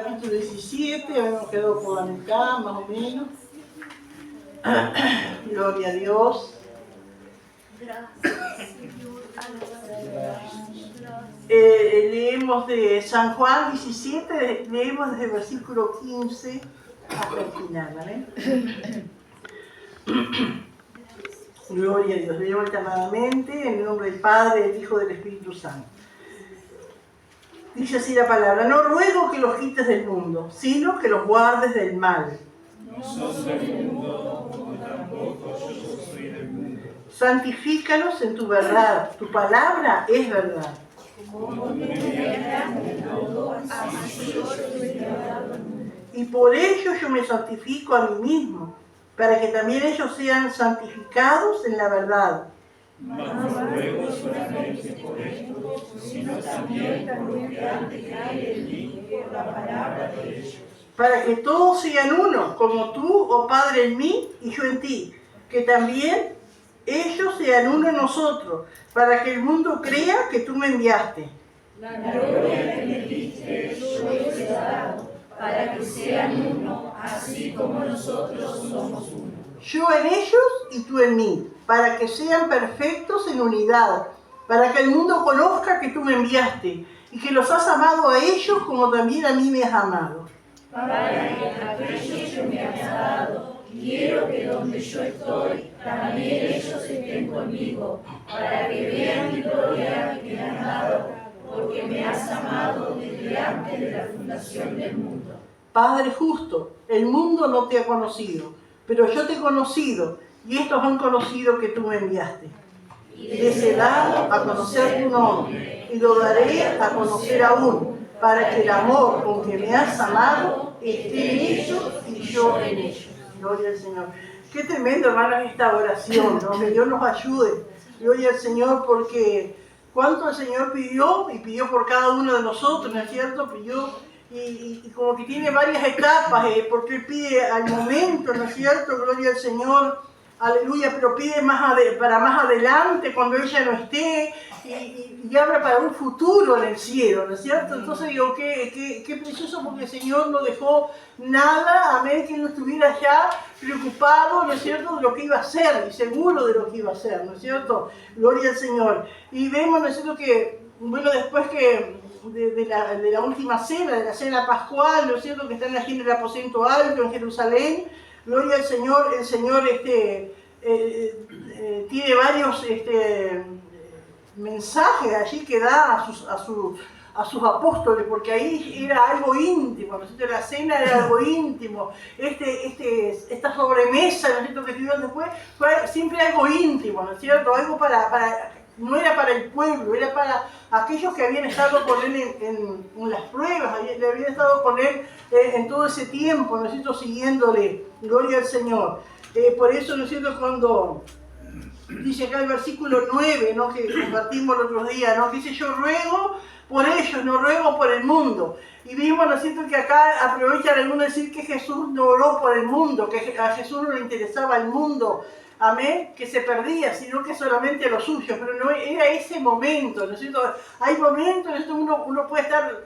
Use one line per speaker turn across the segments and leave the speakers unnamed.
Capítulo 17, habíamos quedado por la mitad, más o menos. Gloria a Dios. Leemos de San Juan 17, leemos desde el versículo 15 hasta el final, ¿vale? Gloria a Dios. Leemos alternadamente en el nombre del Padre, del Hijo y del Espíritu Santo. Dice así la palabra: no ruego que los quites del mundo, sino que los guardes del mal.
No sos del mundo, como tampoco yo soy del mundo.
Santifícalos en tu verdad, tu palabra es verdad. Y por ello yo me santifico a mí mismo, para que también ellos sean santificados en la verdad.
No ruego solamente por esto, sino también por lo que han de creer en mí por la palabra de ellos.
Para que todos sean uno, como tú, oh Padre, en mí y yo en ti, que también ellos sean uno en nosotros, para que el mundo crea que tú me enviaste.
La gloria que me diste yo les he dado, para que sean uno, así como nosotros somos uno.
Yo en ellos y tú en mí, para que sean perfectos en unidad, para que el mundo conozca que tú me enviaste y que los has amado a ellos como también a mí me has amado.
Para que aquellos que me has dado, quiero que donde yo estoy, también ellos estén conmigo, para que vean mi gloria que me has dado, porque me has amado desde antes de la fundación del mundo.
Padre justo, el mundo no te ha conocido, pero yo te he conocido, y estos han conocido que tú me enviaste. Les he dado a conocer tu nombre, y lo daré a conocer aún, para que el amor con que me has amado esté en ellos y yo en ellos. Gloria al Señor. Qué tremendo, hermanos, esta oración, ¿no? Que Dios nos ayude. Gloria al Señor, porque cuánto el Señor pidió, y pidió por cada uno de nosotros, ¿no es cierto? Pidió. Y como que tiene varias etapas, porque Él pide al momento, ¿no es cierto? Gloria al Señor, aleluya, pero pide para más adelante, cuando ella no esté, y habla para un futuro en el cielo, ¿no es cierto? Entonces digo, qué precioso, porque el Señor no dejó nada, amén, que Él no estuviera ya preocupado, ¿no es cierto?, de lo que iba a hacer, y seguro de lo que iba a hacer, ¿no es cierto? Gloria al Señor. Y vemos, ¿no es cierto?, que, bueno, después que de la última cena, de la cena pascual, ¿no es cierto?, que están aquí en el aposento alto en Jerusalén, gloria al Señor. El Señor tiene varios mensajes allí que da a sus apóstoles, porque ahí era algo íntimo, ¿no es cierto? La cena era algo íntimo, esta sobremesa, ¿no es cierto?, que tuvieron después, fue siempre algo íntimo, ¿no es cierto?, algo no era para el pueblo, era para aquellos que habían estado con Él en las pruebas, habían estado con Él en todo ese tiempo, ¿no es cierto?, siguiéndole. Gloria al Señor. Por eso, ¿no es cierto?, cuando dice acá el versículo 9, ¿no?, que compartimos el otro día, ¿no?, dice: yo ruego por ellos, no ruego por el mundo. Y vimos, ¿no es cierto?, que acá aprovechan algunos decir que Jesús no oró por el mundo, que a Jesús no le interesaba el mundo, amén, que se perdía, sino que solamente lo suyo, pero no era ese momento, ¿no es cierto? Hay momentos, ¿no es cierto?, uno puede estar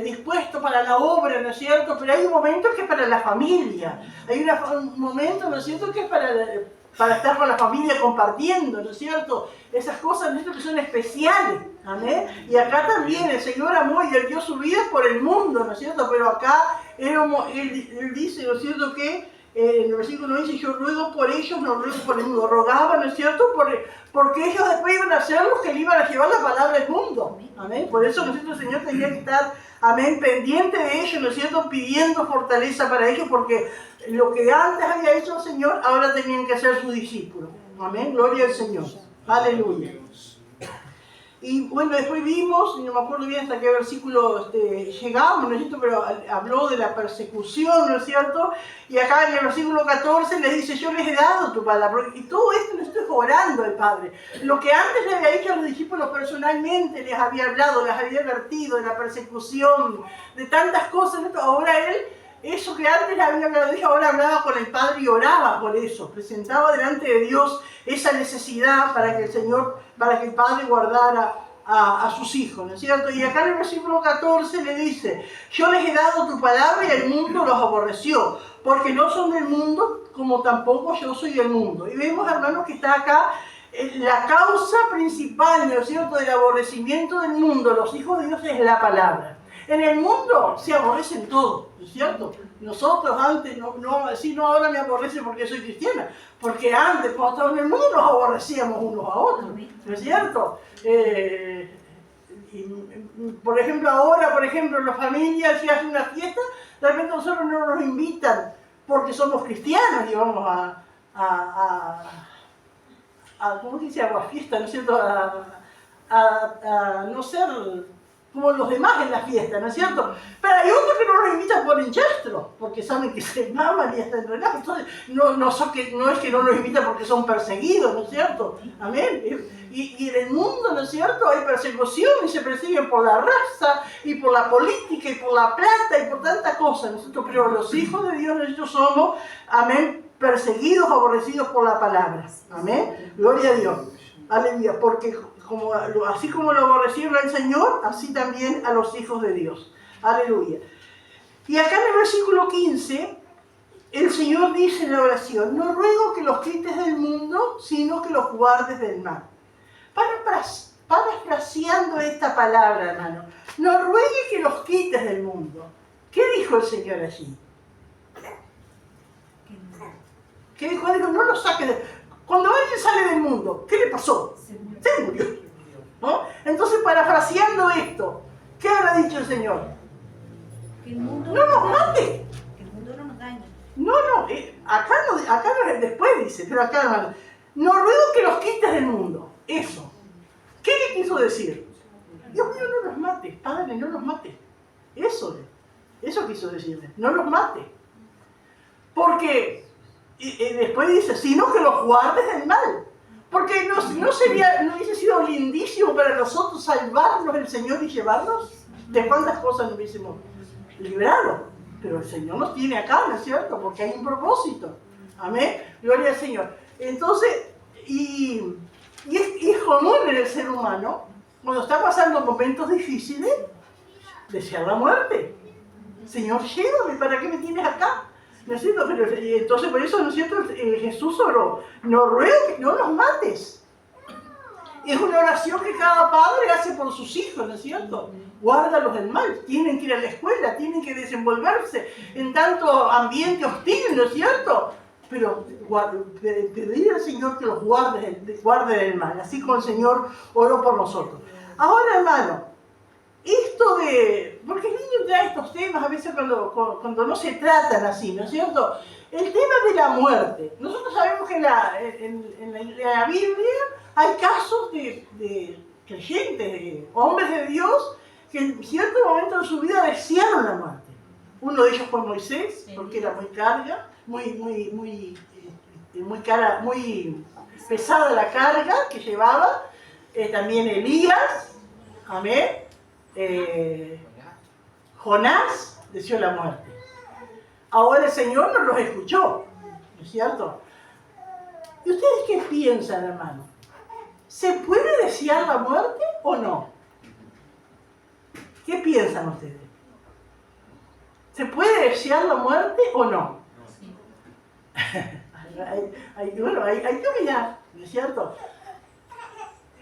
dispuesto para la obra, ¿no es cierto?, pero hay un momento que es para la familia, hay un momento, ¿no es cierto?, que es para estar con la familia compartiendo, ¿no es cierto?, esas cosas, ¿no es cierto?, que son especiales, amén. Y acá también el Señor amó y Él dio su vida por el mundo, ¿no es cierto?, pero acá Él dice, ¿no es cierto?, que en el versículo dice: yo ruego por ellos, no ruego por el mundo. Rogaba, ¿no es cierto?, porque ellos después iban a ser los que le iban a llevar la palabra al mundo. Amén. Por eso, ¿no es cierto?, el Señor tenía que estar, amén, pendiente de ellos, ¿no es cierto?, pidiendo fortaleza para ellos, porque lo que antes había hecho el Señor, ahora tenían que ser sus discípulos. Amén. Gloria al Señor. Aleluya. Y bueno, después vimos, no me acuerdo bien hasta qué versículo llegamos, ¿no es cierto?, pero habló de la persecución, ¿no es cierto? Y acá en el versículo 14 les dice: yo les he dado tu palabra. Y todo esto lo estoy orando al Padre. Lo que antes le había dicho a los discípulos personalmente, les había hablado, les había advertido de la persecución, de tantas cosas, ¿no? Ahora Él, eso que antes le había hablado, ahora hablaba con el Padre y oraba por eso, presentaba delante de Dios esa necesidad para que el Padre guardara a sus hijos, ¿no es cierto? Y acá en el versículo 14 le dice, yo les he dado tu palabra y el mundo los aborreció, porque no son del mundo, como tampoco yo soy del mundo. Y vemos, hermanos, que está acá la causa principal, ¿no es cierto?, del aborrecimiento del mundo, los hijos de Dios, es la palabra. En el mundo se aborrecen todo, ¿no es cierto? Nosotros antes, no ahora me aborrece porque soy cristiana, porque antes, cuando estábamos en el mundo, nos aborrecíamos unos a otros, ¿no es cierto? Por ejemplo, ahora, las familias, si hacen una fiesta, de repente nosotros no nos invitan porque somos cristianos y vamos ¿cómo se dice? A fiesta, ¿no es cierto? A no ser como los demás en la fiesta, ¿no es cierto? Pero hay otros que no nos invitan por hinchastro, porque saben que se maman y están entrenados. Entonces, no es que no nos invitan porque son perseguidos, ¿no es cierto? Amén. Y en el mundo, ¿no es cierto?, hay persecución y se persiguen por la raza y por la política y por la plata y por tantas cosas, ¿no es cierto? Pero los hijos de Dios, nosotros somos, amén, perseguidos, aborrecidos por la palabra. Amén. Gloria a Dios. Aleluya. Porque así como lo aborrecieron al Señor, así también a los hijos de Dios. Aleluya. Y acá en el versículo 15, el Señor dice en la oración, no ruego que los quites del mundo, sino que los guardes del mal. Parafraseando esta palabra, hermano, no ruegue que los quites del mundo. ¿Qué dijo el Señor allí? ¿Qué dijo? No los saques Cuando alguien sale del mundo, ¿qué le pasó? Se murió. ¿No? Entonces, parafraseando esto, ¿qué habrá dicho el Señor?
Que el mundo
no nos mate.
Que el mundo no nos dañe.
Acá no, después dice, pero acá, hermano, no ruego que los quites del mundo. Eso. ¿Qué le quiso decir? Dios mío, no los mates, Padre, no los mates. Eso quiso decirle, no los mates. Porque después dice, sino que los guardes del mal. Porque no hubiese sido lindísimo para nosotros salvarnos el Señor y llevarnos. ¿De cuántas cosas nos hubiésemos librado? Pero el Señor nos tiene acá, ¿no es cierto? Porque hay un propósito. Amén. Gloria al Señor. Entonces, y es común en el ser humano, cuando está pasando momentos difíciles, desear la muerte. Señor, llévame, ¿para qué me tienes acá? ¿No es cierto? Pero, entonces, por eso, ¿no es cierto? Jesús oró, no ruego que no los mates. Es una oración que cada padre hace por sus hijos, ¿no es cierto? Guárdalos del mal, tienen que ir a la escuela, tienen que desenvolverse en tanto ambiente hostil, ¿no es cierto? Pero pedir al Señor que los guarde del mal, así como el Señor oró por nosotros. Ahora, hermano, porque el niño trae estos temas a veces cuando no se tratan así, ¿no es cierto? El tema de la muerte. Nosotros sabemos que en la Biblia hay casos de creyentes, de hombres de Dios, que en cierto momento de su vida desearon la muerte. Uno de ellos fue Moisés, porque era muy pesada la carga que llevaba. También Elías, amén. Jonás deseó la muerte. Ahora el Señor no los escuchó, ¿no es cierto? ¿Y ustedes qué piensan, hermano? ¿Se puede desear la muerte o no? ¿Qué piensan ustedes? ¿Se puede desear la muerte o no? hay que mirar, ¿no es cierto?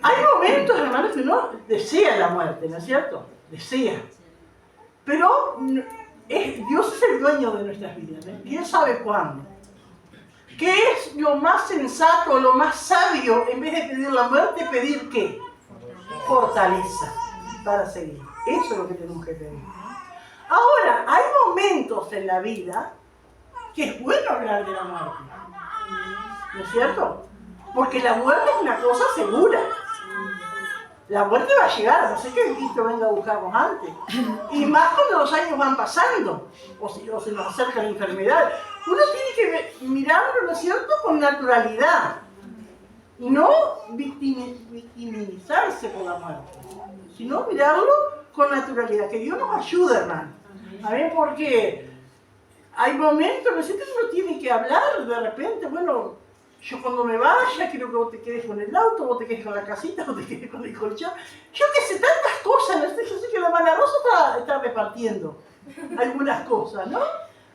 Hay momentos, hermanos, que uno desea la muerte, ¿no es cierto? Desea. Pero Dios es el dueño de nuestras vidas, ¿eh? Y Él sabe cuándo. ¿Qué es lo más sensato, lo más sabio, en vez de pedir la muerte, pedir qué? Fortaleza para seguir. Eso es lo que tenemos que pedir. Ahora, hay momentos en la vida que es bueno hablar de la muerte. ¿No es cierto? Porque la muerte es una cosa segura. La muerte va a llegar, no sé que Cristo venga a buscarnos antes. Y más cuando los años van pasando, o se nos acerca la enfermedad. Uno tiene que mirarlo, ¿no es cierto?, con naturalidad. Y no victimizarse por la muerte, sino mirarlo con naturalidad. Que Dios nos ayude, hermano. A ver, porque hay momentos, ¿no es cierto?, que uno tiene que hablar de repente, bueno, yo cuando me vaya quiero que vos te quedes con el auto, vos te quedes con la casita, vos te quedes con el colchón. Yo qué sé, tantas cosas, ¿no? Yo sé que la hermana Rosa está repartiendo algunas cosas, ¿no?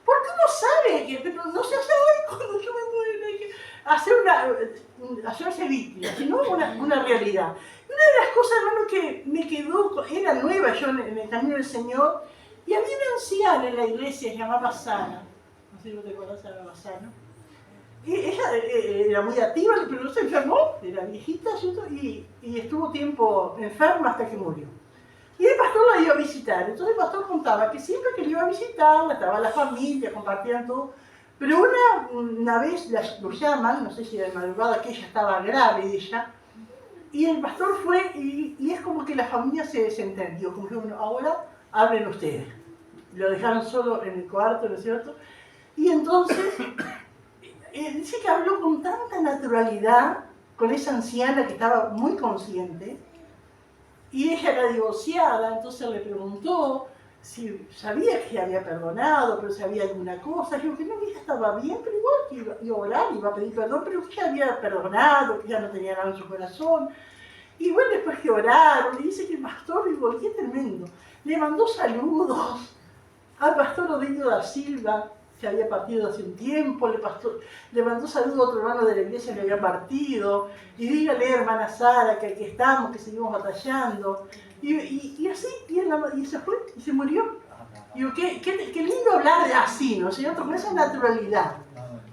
Porque uno sabe que no se hace hoy cuando yo me muero, hay que hacerse víctima, sino una realidad. Y una de las cosas, hermano, que me quedó, era nueva yo en el camino del Señor, y había una anciana en la iglesia llamada Sana. No sé si vos te acordás, llamaba Sana. Y ella era muy activa, pero no se enfermó, era viejita, ¿cierto? Y estuvo tiempo enferma hasta que murió. Y el pastor la iba a visitar. Entonces el pastor contaba que siempre que le iba a visitar, estaba la familia, compartían todo. Pero una vez lo llaman, no sé si era de madrugada, que ella estaba grave, ella. Y el pastor fue, y es como que la familia se desentendió. Como que, bueno, ahora hablen ustedes. Lo dejaron solo en el cuarto, ¿no es cierto? Y entonces, dice que habló con tanta naturalidad con esa anciana que estaba muy consciente. Y ella era divorciada, entonces le preguntó si sabía que había perdonado, pero si había alguna cosa. Yo que no, ella estaba bien, pero igual que iba a orar, iba a pedir perdón, pero que ella había perdonado, que ya no tenía nada en su corazón. Y bueno, después que oraron, le dice que el pastor, digo, qué tremendo, le mandó saludos al pastor Odilio da Silva, que había partido hace un tiempo, le mandó saludos a otro hermano de la iglesia que había partido, y dígale, hermana Sara, que aquí estamos, que seguimos batallando, y así, y se fue, y se murió. Digo, qué lindo hablar de así, ¿no es cierto? Con esa naturalidad.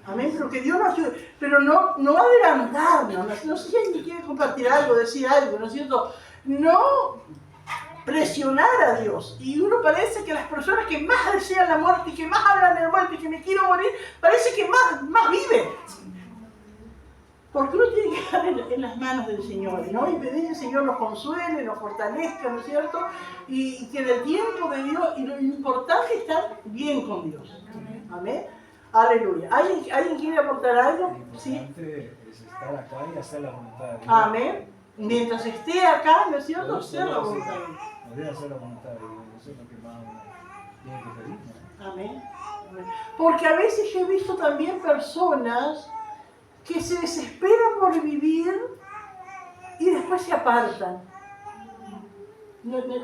Amén, pero que Dios nos ayude, pero no adelantarnos, no sé si alguien quiere compartir algo, decir algo, ¿no es cierto? No presionar a Dios. Y uno parece que las personas que más desean la muerte y que más hablan de la muerte y que me quiero morir, parece que más viven. Porque uno tiene que estar en las manos del Señor, ¿no? Y pedir que el Señor nos consuele, nos fortalezca, ¿no es cierto? Y que en el tiempo de Dios, y lo importante es estar bien con Dios. Amén. Aleluya. ¿Alguien quiere aportar algo?
Sí. Lo importante es estar acá y hacer la voluntad de Dios.
Amén. Mientras esté acá, ¿no es cierto? Hacer la voluntad de Dios.
Poder hacer la voluntad de Dios, eso es lo que más uno tiene que pedir, ¿no?
Amén. Porque a veces yo he visto también personas que se desesperan por vivir y después se apartan.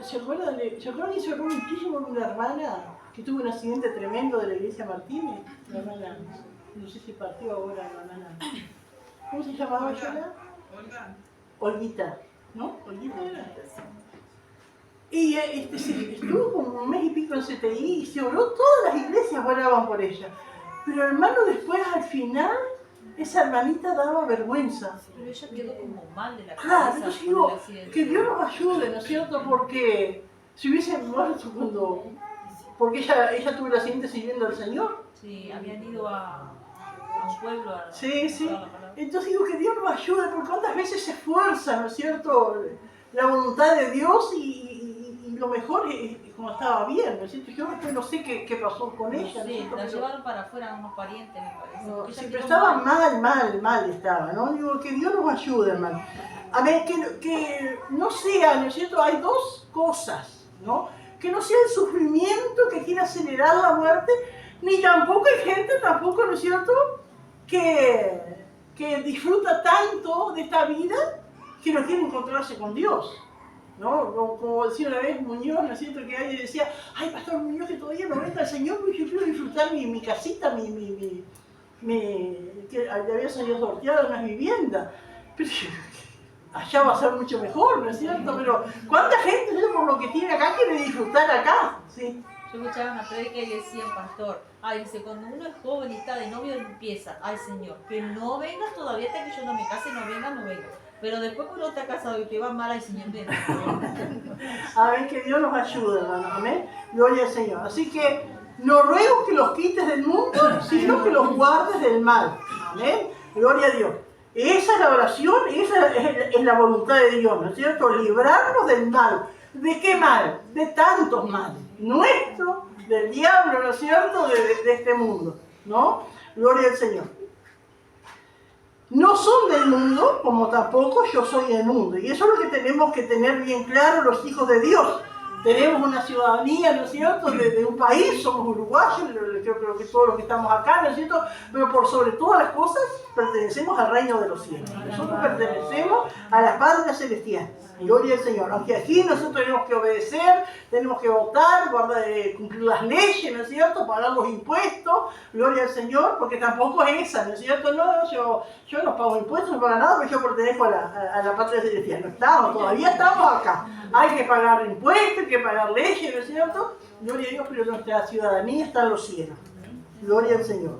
¿Se acuerdan que se habló muchísimo de una hermana que tuvo un accidente tremendo de la iglesia Martínez? La hermana, no sé si partió ahora la hermana. ¿Cómo se llamaba ella?
Olga.
Olguita, ¿no? Olguita era. Y estuvo como un mes y pico en CTI y se oró, todas las iglesias oraban por ella. Pero hermano, después al final, esa hermanita daba vergüenza.
Pero ella quedó como mal de la cabeza.
Claro, entonces digo, que Dios nos ayude, ¿no es cierto? Porque si hubiese muerto porque ella tuvo el accidente sirviendo al Señor.
Sí, habían ido a un pueblo a...
Sí. Entonces digo que Dios nos ayude, porque cuántas veces se esfuerza, ¿no es cierto? La voluntad de Dios y lo mejor es como estaba bien, ¿no es cierto? Yo después no sé qué pasó con ella.
Sí,
¿no?
la llevaron para afuera unos parientes, me parece.
No, sí, pero estaba mal estaba, ¿no? Digo, que Dios nos ayude, hermano. A ver, que no sea, ¿no es cierto? Hay dos cosas, ¿no? Que no sea el sufrimiento que quiere acelerar la muerte, ni tampoco hay gente, ¿no es cierto? Que disfruta tanto de esta vida que no quiere encontrarse con Dios, ¿no? Como decía una vez Muñoz, ¿no es cierto? Que alguien decía, ay, Pastor Muñoz, que todavía no venga el Señor, porque yo quiero disfrutar mi casita, que había salido sorteada unas viviendas. Pero allá va a ser mucho mejor, ¿no es cierto? Pero ¿cuánta gente, ¿no? Por lo que tiene acá, quiere disfrutar acá? Sí.
Yo escuchaba una predica y decía el pastor, dice, cuando uno es joven y está de novio empieza, ay Señor, que no vengas todavía hasta que yo no me case, no vengas. Pero después cuando uno está casado y te va mal, ay Señor, ven.
A ver, que Dios nos ayude, hermano, amén. Gloria al Señor. Así que no ruego que los quites del mundo, sino que los guardes del mal. Amén. Gloria a Dios. Esa es la oración, esa es la voluntad de Dios, ¿no es cierto? Librarnos del mal. ¿De qué mal? De tantos males. Nuestro, del diablo, ¿no es cierto? De este mundo, ¿no? Gloria al Señor. No son del mundo, como tampoco yo soy del mundo. Y eso es lo que tenemos que tener bien claro los hijos de Dios. tenemos una ciudadanía, ¿no es cierto?, de un país, somos uruguayos, creo que todos los que estamos acá, ¿no es cierto?, pero por sobre todas las cosas pertenecemos al reino de los cielos. Nosotros pertenecemos a la patria celestial. Gloria al Señor. Aunque aquí nosotros tenemos que obedecer, tenemos que votar, cumplir las leyes, ¿no es cierto?, pagar los impuestos, gloria al Señor, porque tampoco es esa, ¿no es cierto? No, yo no pago impuestos, no pago nada, porque yo pertenezco a la patria celestial. No estamos, todavía estamos acá. Hay que pagar impuestos, hay que pagar leyes, ¿no es cierto? Gloria a Dios, pero nuestra ciudadanía está en los cielos. Gloria al Señor.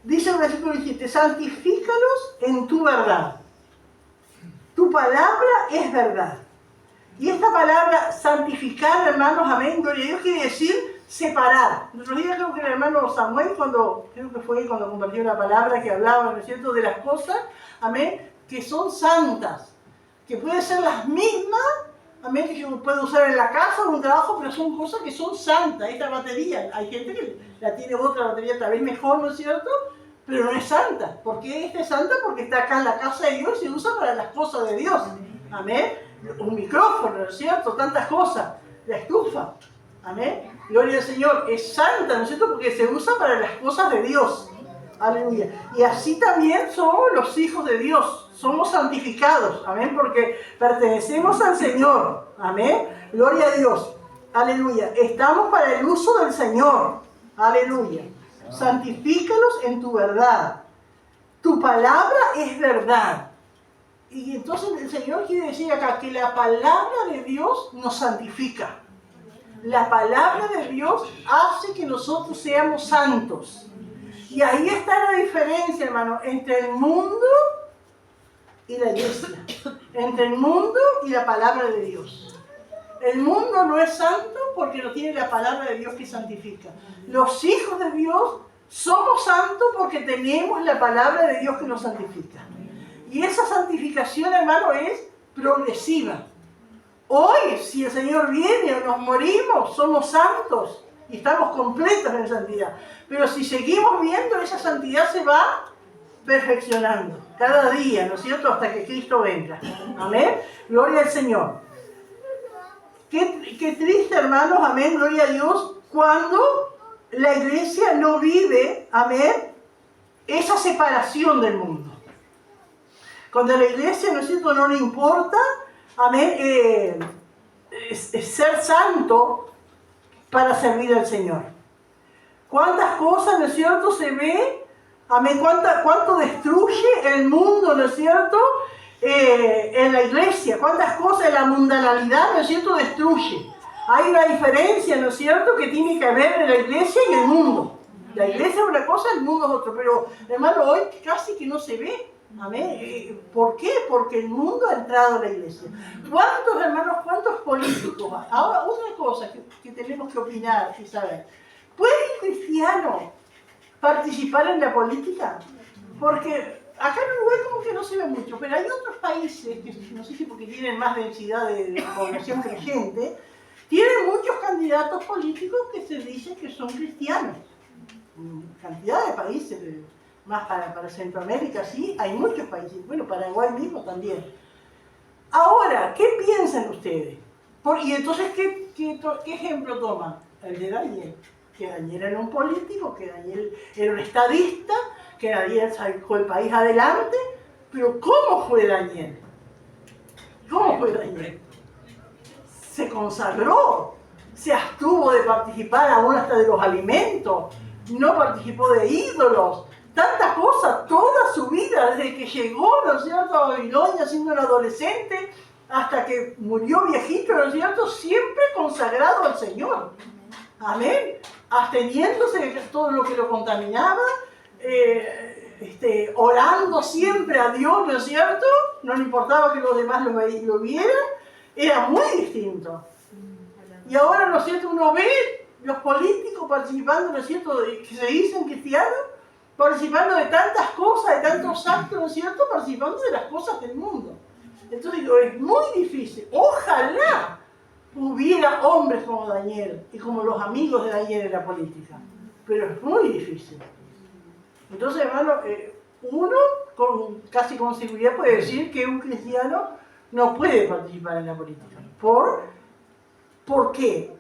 Dice el versículo 17, santifícalos en tu verdad. Tu palabra es verdad. Y esta palabra santificar, hermanos, amén, gloria a Dios, quiere decir separar. El otro día creo que el hermano Samuel, cuando compartió la palabra que hablaba, ¿no es cierto?, de las cosas, amén, que son santas, que pueden ser las mismas, amén, que yo puedo usar en la casa o en un trabajo, pero son cosas que son santas. Esta batería, hay gente que la tiene otra batería tal vez mejor, ¿no es cierto?, pero no es santa. ¿Por qué esta es santa? Porque está acá en la casa de Dios y se usa para las cosas de Dios. Amén. Un micrófono, ¿no es cierto? Tantas cosas. La estufa. Amén. Gloria al Señor. Es santa, ¿no es cierto? Porque se usa para las cosas de Dios. Aleluya. Y así también somos los hijos de Dios. Somos santificados. Amén. Porque pertenecemos al Señor. Amén. Gloria a Dios. Aleluya. Estamos para el uso del Señor. Aleluya. Santifícalos en tu verdad. Tu palabra es verdad. Y entonces el Señor quiere decir acá que la palabra de Dios nos santifica. La palabra de Dios hace que nosotros seamos santos. Y ahí está la diferencia, hermano, entre el mundo y la iglesia. Entre el mundo y la palabra de Dios. El mundo no es santo porque no tiene la palabra de Dios que santifica. Los hijos de Dios somos santos porque tenemos la palabra de Dios que nos santifica. Y esa santificación, hermano, es progresiva. Hoy, si el Señor viene o nos morimos, somos santos y estamos completos en santidad. Pero si seguimos viendo, esa santidad se va perfeccionando cada día, ¿no es cierto?, hasta que Cristo venga. Amén. Gloria al Señor. Qué triste, hermanos, amén, gloria a Dios, cuando la iglesia no vive, amén, esa separación del mundo. Cuando a la iglesia, ¿no es cierto?, no le importa, amén, ser santo para servir al Señor. ¿Cuántas cosas, no es cierto?, se ve, amén, cuánto destruye el mundo, ¿no es cierto?, en la iglesia, cuántas cosas la mundanalidad, ¿no es cierto?, destruye. Hay una diferencia, ¿no es cierto?, que tiene que haber en la iglesia y el mundo. La iglesia es una cosa, el mundo es otra, pero hermano, hoy casi que no se ve. Amén. ¿Por qué? Porque el mundo ha entrado a la iglesia. ¿Cuántos hermanos, cuántos políticos? Ahora, otra cosa que tenemos que opinar y saber. ¿Puede un cristiano participar en la política? Porque acá en Uruguay como que no se ve mucho, pero hay otros países, que no sé si porque tienen más densidad de población creyente, tienen muchos candidatos políticos que se dice que son cristianos. Cantidad de países, más para Centroamérica, sí, hay muchos países. Bueno, Paraguay mismo también. Ahora, ¿qué piensan ustedes? Y entonces, ¿qué ejemplo toman? El de Daniel. Que Daniel era un político, que Daniel era un estadista, que Daniel sacó el país adelante. Pero ¿cómo fue Daniel? ¿Cómo fue Daniel? Se consagró, se abstuvo de participar aún hasta de los alimentos, no participó de ídolos, tantas cosas, toda su vida, desde que llegó, ¿no es cierto?, a Babilonia siendo un adolescente, hasta que murió viejito, ¿no es cierto?, siempre consagrado al Señor. Amén. Absteniéndose de todo lo que lo contaminaba, orando siempre a Dios, ¿no es cierto? No le importaba que los demás lo vieran, era muy distinto. Y ahora, ¿no es cierto?, uno ve los políticos participando, ¿no es cierto?, que se dicen cristianos, participando de tantas cosas, de tantos actos, ¿no es cierto?, participando de las cosas del mundo. Entonces digo, es muy difícil. Ojalá hubiera hombres como Daniel y como los amigos de Daniel en la política, pero es muy difícil. Entonces, hermano, uno casi con seguridad puede decir que un cristiano no puede participar en la política por ¿Por qué?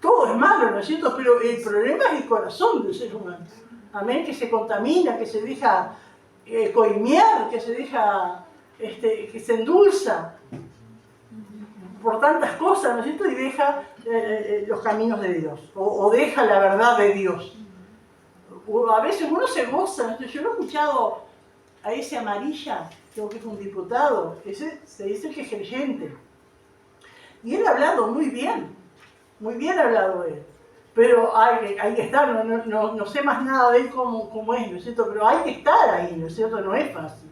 Todo es malo, ¿no es cierto? Pero el problema es el corazón del ser humano. Amén, que se contamina, que se deja coimear, que se deja, que se endulza por tantas cosas, ¿no es cierto? Y deja los caminos de Dios, o deja la verdad de Dios. A veces uno se goza, ¿no? Yo lo he escuchado a ese Amarilla, creo que es un diputado, ese se dice que es creyente. Y él ha hablado muy bien ha hablado él. Pero hay que estar, no sé más nada de él cómo es, ¿no es cierto? Pero hay que estar ahí, ¿no es cierto? No es fácil.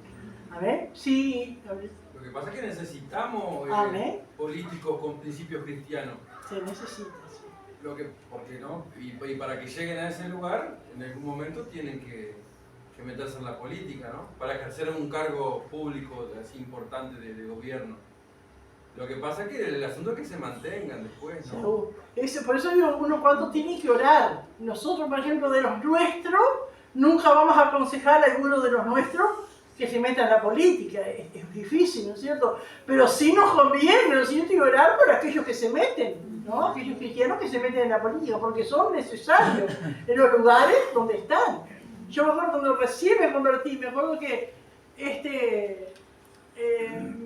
A ver, sí. A ver.
Lo que pasa es que necesitamos políticos con principios cristianos.
Se necesita, sí.
Porque no, y para que lleguen a ese lugar, en algún momento tienen que meterse en la política, ¿no? Para ejercer un cargo público así importante de gobierno. Lo que pasa es que el asunto es que se mantengan después, ¿no?
Por eso digo, uno cuando tiene que orar. Nosotros, por ejemplo, de los nuestros, nunca vamos a aconsejar a alguno de los nuestros que se meta en la política. Es difícil, ¿no es cierto? Pero sí nos conviene, ¿no es cierto? Y orar por aquellos que se meten, ¿no? Aquellos cristianos que se meten en la política, porque son necesarios en los lugares donde están. Yo me acuerdo cuando recién me convertí, me acuerdo que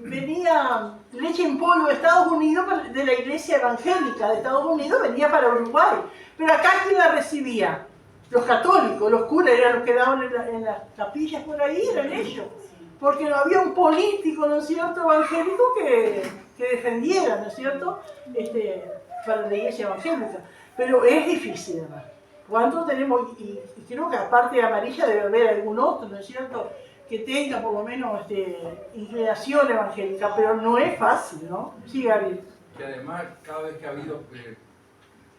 venía leche en polvo de Estados Unidos, de la iglesia evangélica de Estados Unidos, venía para Uruguay. Pero acá, ¿quién la recibía? Los católicos, los curas eran los que daban en las capillas por ahí, eran ellos. Porque no había un político, ¿no es cierto?, evangélico que defendiera, ¿no es cierto?, para la iglesia evangélica. Pero es difícil, hermano. ¿Cuántos tenemos? Y creo que aparte de Amarilla debe haber algún otro, ¿no es cierto?, que tenga por lo menos inclinación evangélica, pero no es fácil, ¿no? Sí, Gabriel.
Que además, cada vez que ha habido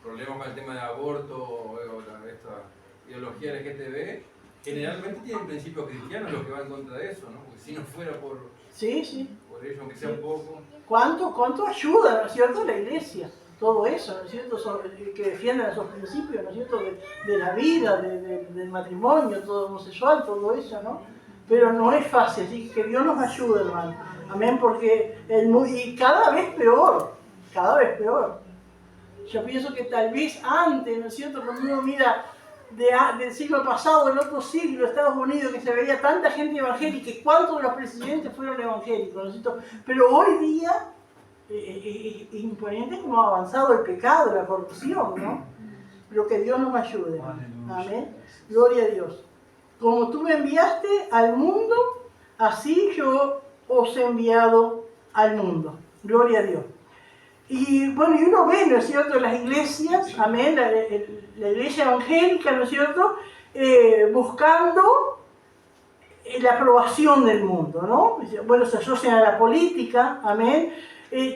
problemas con el tema de aborto o esta ideología LGTB, generalmente tienen principios cristianos los que van en contra de eso, ¿no? Porque si no fuera por ellos, aunque sea un poco.
¿Cuánto ayuda, ¿no es cierto?, la iglesia? Todo eso, ¿no es cierto?, que defiendan esos principios, ¿no es cierto?, de la vida, del matrimonio, todo homosexual, todo eso, ¿no? Pero no es fácil, así que Dios nos ayude, hermano. Amén, porque y cada vez peor. Yo pienso que tal vez antes, ¿no es cierto?, cuando uno mira del siglo pasado, del otro siglo, Estados Unidos, que se veía tanta gente evangélica, y cuántos de los presidentes fueron evangélicos, ¿no es cierto? Pero hoy día es imponente cómo ha avanzado el pecado, la corrupción, ¿no? Pero que Dios nos ayude. Amén. Gloria a Dios. Como tú me enviaste al mundo, así yo os he enviado al mundo. Gloria a Dios. Y bueno, y uno ve, ¿no es cierto?, las iglesias, amén, la iglesia evangélica, ¿no es cierto?, buscando la aprobación del mundo, ¿no? Bueno, se asocian a la política, amén.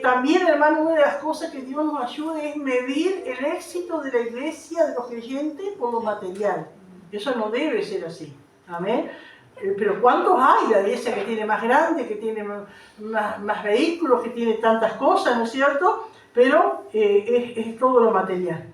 También, hermano, una de las cosas que Dios nos ayude es medir el éxito de la iglesia, de los creyentes, por lo material. Eso no debe ser así, amén. Pero ¿cuántos hay? La iglesia que tiene más grande, que tiene más vehículos, que tiene tantas cosas, ¿no es cierto? Pero es todo lo material.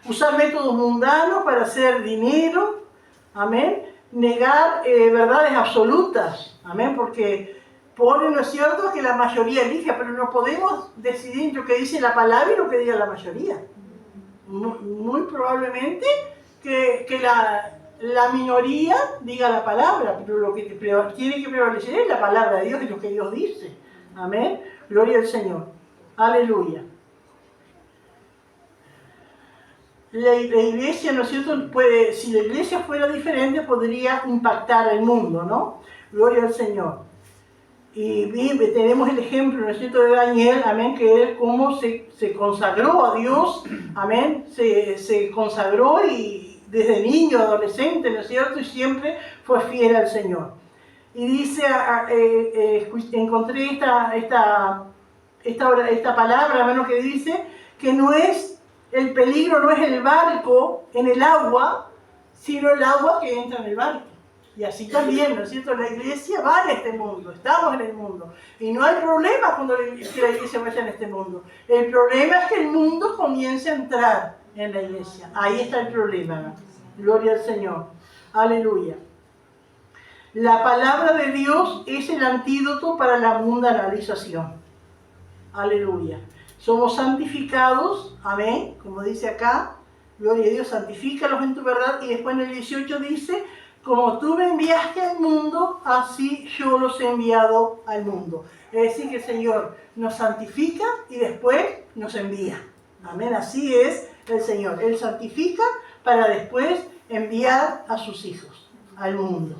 Usar métodos mundanos para hacer dinero, amén. Negar verdades absolutas, amén, porque pone, ¿no es cierto?, que la mayoría elija, pero no podemos decidir lo que dice la palabra y lo que diga la mayoría. Muy probablemente que la minoría diga la palabra, pero lo que tiene que prevalecer es la palabra de Dios y lo que Dios dice. Amén. Gloria al Señor. Aleluya. La iglesia, ¿no es cierto?, si la iglesia fuera diferente, podría impactar al mundo, ¿no? Gloria al Señor. Y bien, tenemos el ejemplo, ¿no es cierto?, de Daniel, amén, que él cómo se consagró a Dios, amén, se consagró y desde niño, adolescente, ¿no es cierto?, y siempre fue fiel al Señor. Y dice, encontré esta palabra, hermano, que dice que el peligro no es el barco en el agua, sino el agua que entra en el barco. Y así también, ¿no es cierto?, la iglesia va en este mundo, estamos en el mundo. Y no hay problema cuando la iglesia vaya en este mundo. El problema es que el mundo comience a entrar en la iglesia. Ahí está el problema, ¿no? Gloria al Señor. Aleluya. La palabra de Dios es el antídoto para la mundanalización. Aleluya. Somos santificados, amén, como dice acá, gloria a Dios, santifícalos en tu verdad. Y después en el 18 dice, como tú me enviaste al mundo, así yo los he enviado al mundo. Es decir, que el Señor nos santifica y después nos envía. Amén, así es el Señor. Él santifica para después enviar a sus hijos al mundo.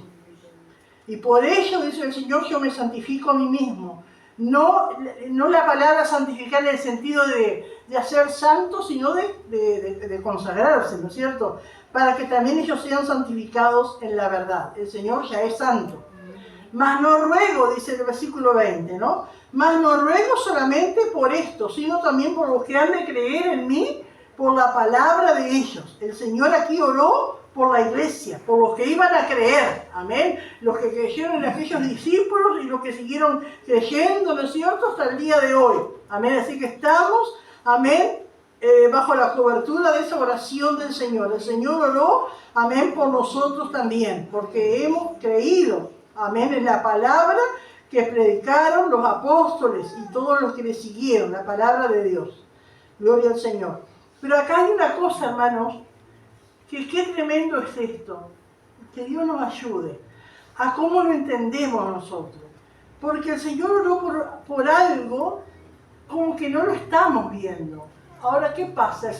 Y por ello, dice el Señor, yo me santifico a mí mismo. No la palabra santificar en el sentido de hacer santos, sino de consagrarse, ¿no es cierto? Para que también ellos sean santificados en la verdad. El Señor ya es santo. Mas no ruego, dice el versículo 20, ¿no? Mas no ruego solamente por esto, sino también por los que han de creer en mí, por la palabra de ellos. El Señor aquí oró por la iglesia, por los que iban a creer, amén, los que creyeron en aquellos discípulos y los que siguieron creyendo, ¿no es cierto?, hasta el día de hoy, amén. Así que estamos, amén, bajo la cobertura de esa oración del Señor. El Señor oró, amén, por nosotros también, porque hemos creído, amén, en la palabra que predicaron los apóstoles y todos los que le siguieron, la palabra de Dios. Gloria al Señor. Pero acá hay una cosa, hermanos, que qué tremendo es esto. Que Dios nos ayude a cómo lo entendemos nosotros. Porque el Señor oró por algo como que no lo estamos viendo. Ahora, ¿qué pasa?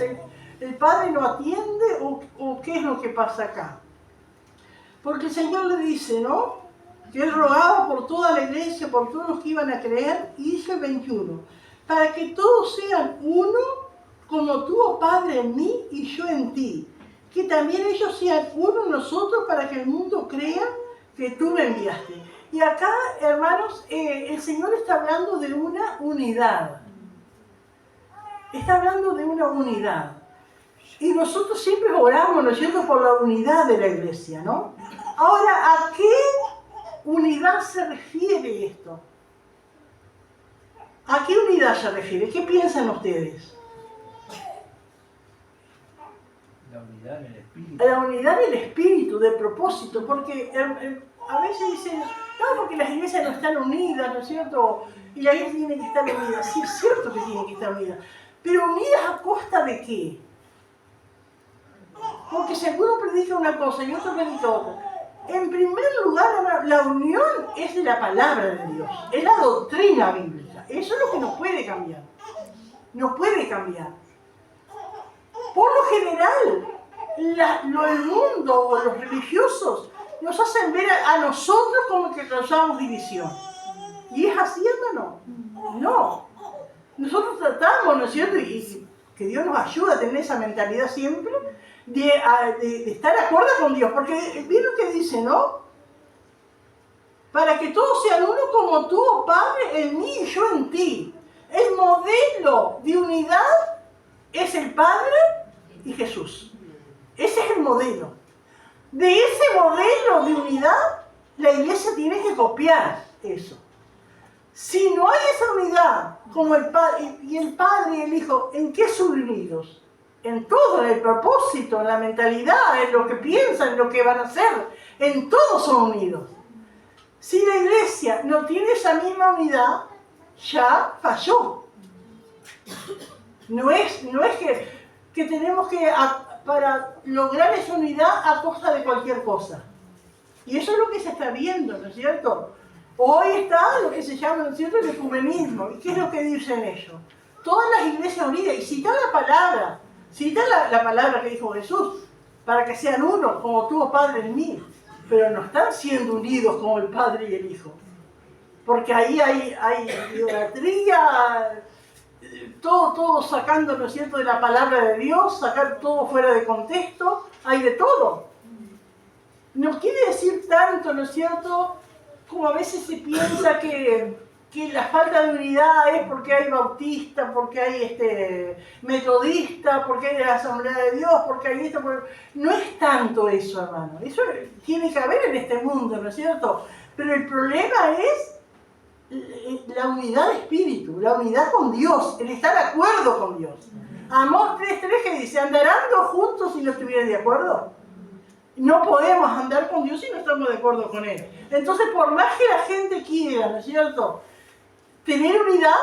¿El Padre no atiende o qué es lo que pasa acá? Porque el Señor le dice, ¿no?, que Él rogaba por toda la iglesia, por todos los que iban a creer, y dice el 21, para que todos sean uno, como tú, oh Padre, en mí y yo en ti, que también ellos sean uno en nosotros, para que el mundo crea que tú me enviaste. Y acá, hermanos, el Señor está hablando de una unidad. Está hablando de una unidad. Y nosotros siempre oramos, ¿no es cierto?, por la unidad de la iglesia, ¿no? Ahora, ¿a qué unidad se refiere esto? ¿A qué unidad se refiere? ¿Qué piensan ustedes?
La unidad en el espíritu.
La unidad en el espíritu, de propósito, porque a veces dicen, no, porque las iglesias no están unidas, ¿no es cierto? Y la iglesia tiene que estar unida. Sí, es cierto que tiene que estar unida. Pero unidas a costa de qué? Porque si alguno predica una cosa y otro predica otra. En primer lugar, la unión es de la palabra de Dios, es la doctrina bíblica. Eso es lo que nos puede cambiar. Nos puede cambiar. Por lo general, el mundo o los religiosos nos hacen ver a nosotros como que causamos división. ¿Y es así, hermano? No. Nosotros tratamos, ¿no es cierto? Y que Dios nos ayude a tener esa mentalidad siempre de estar de acuerdo con Dios. Porque bien lo que dice, ¿no? Para que todos sean uno como tú, oh Padre, en mí y yo en ti. El modelo de unidad es el Padre y Jesús. Ese es el modelo. De ese modelo de unidad, la iglesia tiene que copiar eso. Si no hay esa unidad, como el Padre y el Hijo, ¿en qué son unidos? En todo, en el propósito, en la mentalidad, en lo que piensan, en lo que van a hacer. En todo son unidos. Si la iglesia no tiene esa misma unidad, ya falló. No es que tenemos que, para lograr esa unidad a costa de cualquier cosa. Y eso es lo que se está viendo, ¿no es cierto? Hoy está lo que se llama, ¿no es cierto?, el ecumenismo. ¿Y qué es lo que dicen ellos? Todas las iglesias unidas, y citan la palabra, la palabra que dijo Jesús, para que sean uno, como tú, oh Padre, en mí. Pero no están siendo unidos como el Padre y el Hijo. Porque ahí hay idolatría, todo sacando, ¿no es cierto?, de la palabra de Dios, sacar todo fuera de contexto, hay de todo. No quiere decir tanto, ¿no es cierto?, como a veces se piensa que la falta de unidad es porque hay bautista, porque hay metodista, porque hay la Asamblea de Dios, porque hay esto. No es tanto eso, hermano. Eso tiene que haber en este mundo, ¿no es cierto? Pero el problema es la unidad de espíritu, la unidad con Dios, el estar de acuerdo con Dios. Amós 3:3 que dice, ¿andarán dos juntos si no estuvieran de acuerdo? No podemos andar con Dios si no estamos de acuerdo con Él. Entonces, por más que la gente quiera, ¿no es cierto?, tener unidad,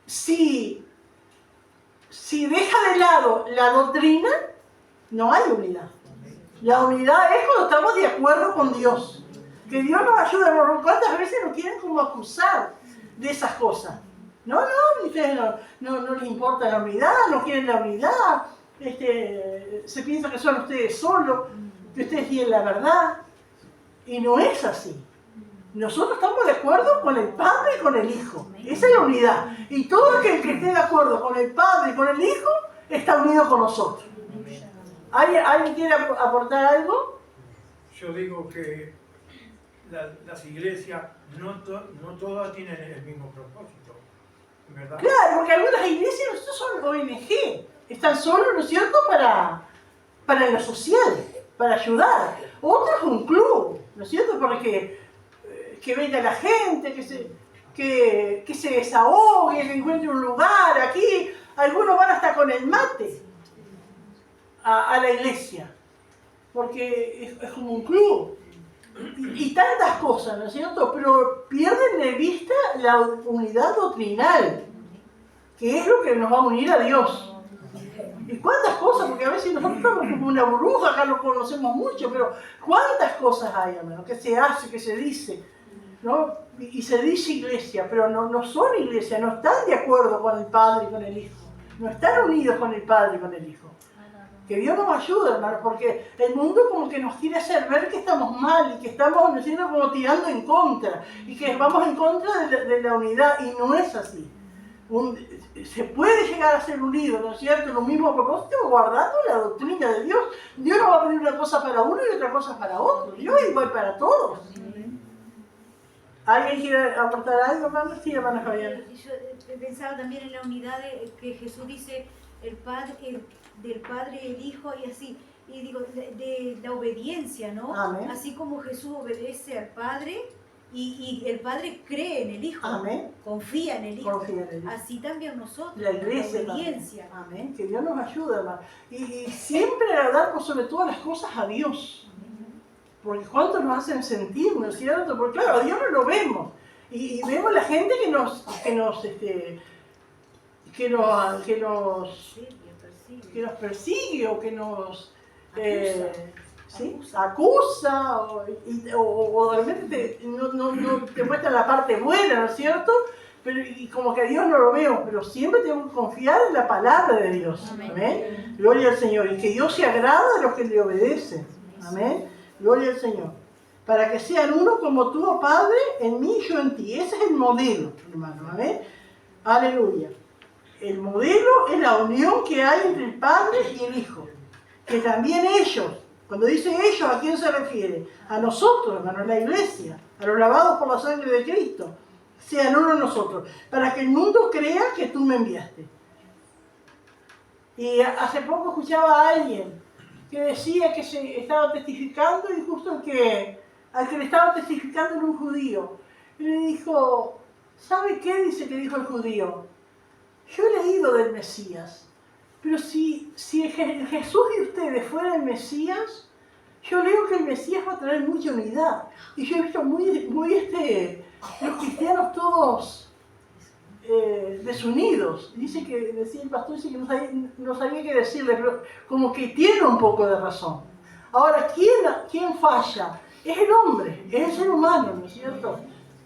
si deja de lado la doctrina, no hay unidad. La unidad es cuando estamos de acuerdo con Dios. Que Dios nos ayude. ¿Cuántas veces nos quieren como acusar de esas cosas? No, ustedes no les importa la unidad, no quieren la unidad. Se piensa que son ustedes solos, que ustedes tienen la verdad. Y no es así. Nosotros estamos de acuerdo con el Padre y con el Hijo. Esa es la unidad. Y todo aquel que esté de acuerdo con el Padre y con el Hijo está unido con nosotros. ¿Alguien quiere aportar algo?
Yo digo que las iglesias no todas tienen el mismo propósito, ¿verdad?
Claro, porque algunas iglesias no son ONG. Están solo, ¿no es cierto?, para lo social, para ayudar. Otros un club, ¿no es cierto?, porque que venga la gente, que se desahogue, que encuentre un lugar. Aquí algunos van hasta con el mate a la iglesia, porque es como un club. Y tantas cosas, ¿no es cierto? Pero pierden de vista la unidad doctrinal, que es lo que nos va a unir a Dios. Y cuántas cosas, porque a veces nosotros estamos como una burbuja, acá lo conocemos mucho, pero cuántas cosas hay, hermano, que se hace, que se dice, ¿no? Y se dice iglesia, pero no son iglesia, no están de acuerdo con el Padre y con el Hijo, no están unidos con el Padre y con el Hijo. Que Dios nos ayude, hermano, porque el mundo como que nos quiere hacer ver que estamos mal y que estamos, ¿no es cierto?, como tirando en contra, y que vamos en contra de la unidad, y no es así. Se puede llegar a ser unido, ¿no es cierto?, lo mismo propósito, guardando la doctrina de Dios. Dios no va a pedir una cosa para uno y otra cosa para otro. Dios es igual para todos. ¿Alguien quiere aportar algo, hermano? Sí, hermana Fabiana.
Yo pensaba también en la unidad que Jesús dice, del Padre y el Hijo, y así. Y digo, de la obediencia, ¿no?
Amén.
Así como Jesús obedece al Padre, y el Padre cree en el Hijo.
Amén.
Confía en el Hijo.
Confía en el Hijo.
Así también nosotros,
La iglesia
la obediencia.
también. Amén. Que Dios nos ayude, hermano. Y siempre agradar por sobre todas las cosas a Dios. Porque cuánto nos hacen sentir, ¿no es cierto? Porque claro, a Dios no lo vemos. Y vemos la gente que nos persigue o que nos acusa o de repente no te muestra la parte buena, ¿no es cierto? Pero, y como que a Dios no lo vemos, pero siempre tenemos que confiar en la palabra de Dios. Amén. Gloria al Señor. Y que Dios se agrada de los que le obedecen. Amén. Gloria al Señor. Para que sean uno como tú, oh Padre, en mí y yo en ti. Ese es el modelo, hermano. Amén. Aleluya. El modelo es la unión que hay entre el Padre y el Hijo. Que también ellos, cuando dice ellos, ¿a quién se refiere? A nosotros, hermano, a la iglesia, a los lavados por la sangre de Cristo. Sean uno de nosotros, para que el mundo crea que tú me enviaste. Y hace poco escuchaba a alguien que decía que se estaba testificando y justo al que le estaba testificando era un judío. Y le dijo, ¿sabe qué dice que dijo el judío? Yo he leído del Mesías, pero si Jesús y ustedes fueran el Mesías, yo leo que el Mesías va a traer mucha unidad. Y yo he visto los cristianos todos desunidos. Decía el pastor, dice que no sabía qué decirle, pero como que tiene un poco de razón. Ahora, ¿quién falla? Es el hombre, es el ser humano, ¿no es cierto?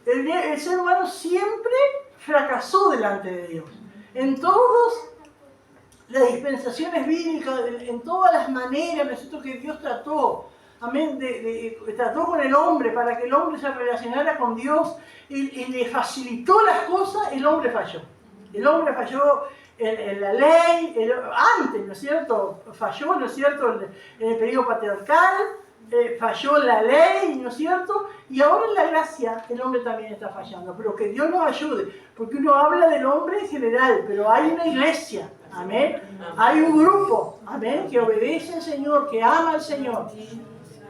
El ser humano siempre fracasó delante de Dios. En todas las dispensaciones bíblicas, en todas las maneras, ¿no es cierto?, que Dios trató. Amén, trató con el hombre para que el hombre se relacionara con Dios y le facilitó las cosas. El hombre falló. El hombre falló en la ley, antes, ¿no es cierto? Falló, ¿no es cierto?, en el periodo patriarcal, falló en la ley, ¿no es cierto? Y ahora en la gracia el hombre también está fallando. Pero que Dios nos ayude, porque uno habla del hombre en general, pero hay una iglesia. Amén. Hay un grupo, amén, que obedece al Señor, que ama al Señor.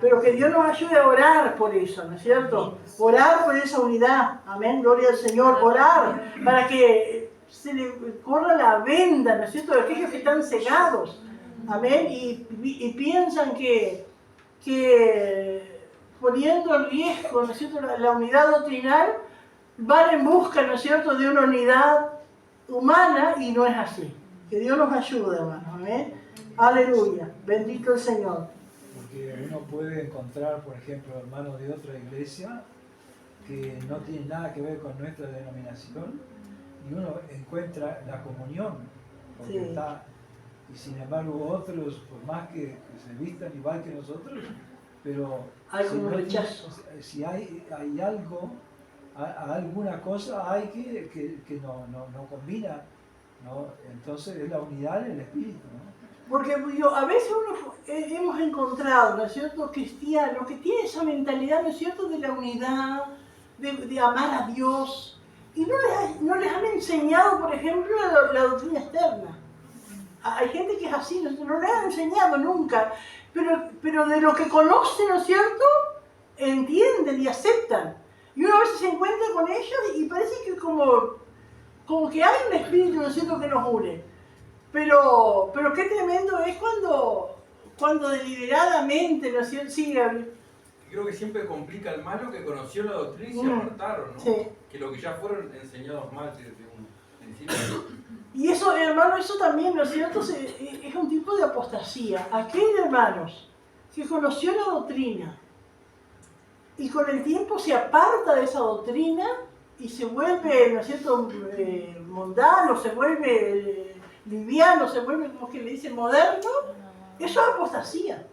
Pero que Dios nos ayude a orar por eso, ¿no es cierto? Orar por esa unidad, amén, gloria al Señor. Orar para que se le corra la venda, ¿no es cierto?, de aquellos que están cegados, amén, y piensan que poniendo en riesgo, ¿no es cierto?, la unidad doctrinal, van en busca, ¿no es cierto?, de una unidad humana y no es así. Que Dios nos ayude, hermanos. Amén. Aleluya. Bendito el Señor.
Porque uno puede encontrar, por ejemplo, hermanos de otra iglesia que no tienen nada que ver con nuestra denominación y uno encuentra la comunión, porque
Sí.
está, y sin embargo otros, por más que se vistan igual que nosotros, pero
Hay
si,
como
no
rechazo.
si hay algo, alguna cosa hay que no combina, ¿no? Entonces es la unidad en el espíritu, ¿no?
Porque a veces hemos encontrado, ¿no es cierto?, cristianos que tienen esa mentalidad, ¿no es cierto?, de la unidad, de amar a Dios, y no les han enseñado, por ejemplo, la doctrina externa. Hay gente que es así, no les han enseñado nunca, pero de lo que conocen, ¿no es cierto?, entienden y aceptan. Y uno a veces se encuentra con ellos y parece que como que hay un espíritu, ¿no es cierto?, que nos une. Pero qué tremendo es cuando deliberadamente, ¿no es cierto? Sí, Gabriel.
Creo que siempre complica al malo que conoció la doctrina y se apartaron, ¿no?
Sí.
Que lo que ya fueron enseñados mal desde un principio.
Y eso, hermano, eso también, ¿no es cierto? Es un tipo de apostasía. Aquel, hermanos, que conoció la doctrina y con el tiempo se aparta de esa doctrina y se vuelve, ¿no es cierto?, mundano, se vuelve liviano, se vuelve, como que le dicen, moderno, eso es apostasía.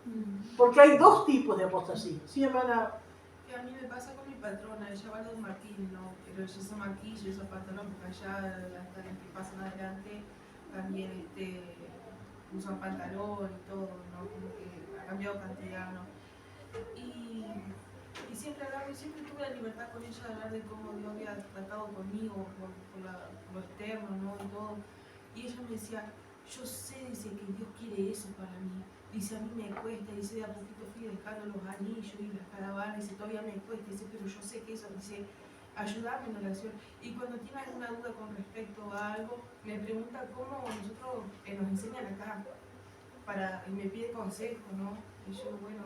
Porque hay dos tipos de apostasía. ¿Sí, hermana?
Que a mí me pasa con mi patrona, ella va a Don Martín, ¿no? Pero ella se maquilla, ella pantalón, porque allá hasta los que pasan adelante también usan pantalón y todo, ¿no? Como que ha cambiado cantidad, ¿no? Y siempre tuve la libertad con ella de hablar de cómo Dios había tratado conmigo, por lo externo, ¿no? Y todo. Y ella me decía, yo sé, dice, que Dios quiere eso para mí. Dice, a mí me cuesta, dice, de a poquito fui dejando los anillos y las caravanas, dice, todavía me cuesta, dice, pero yo sé que eso, dice, ayúdame en la oración. Y cuando tiene alguna duda con respecto a algo, me pregunta cómo nosotros nos enseñan acá, y me pide consejo, ¿no? Y yo, bueno...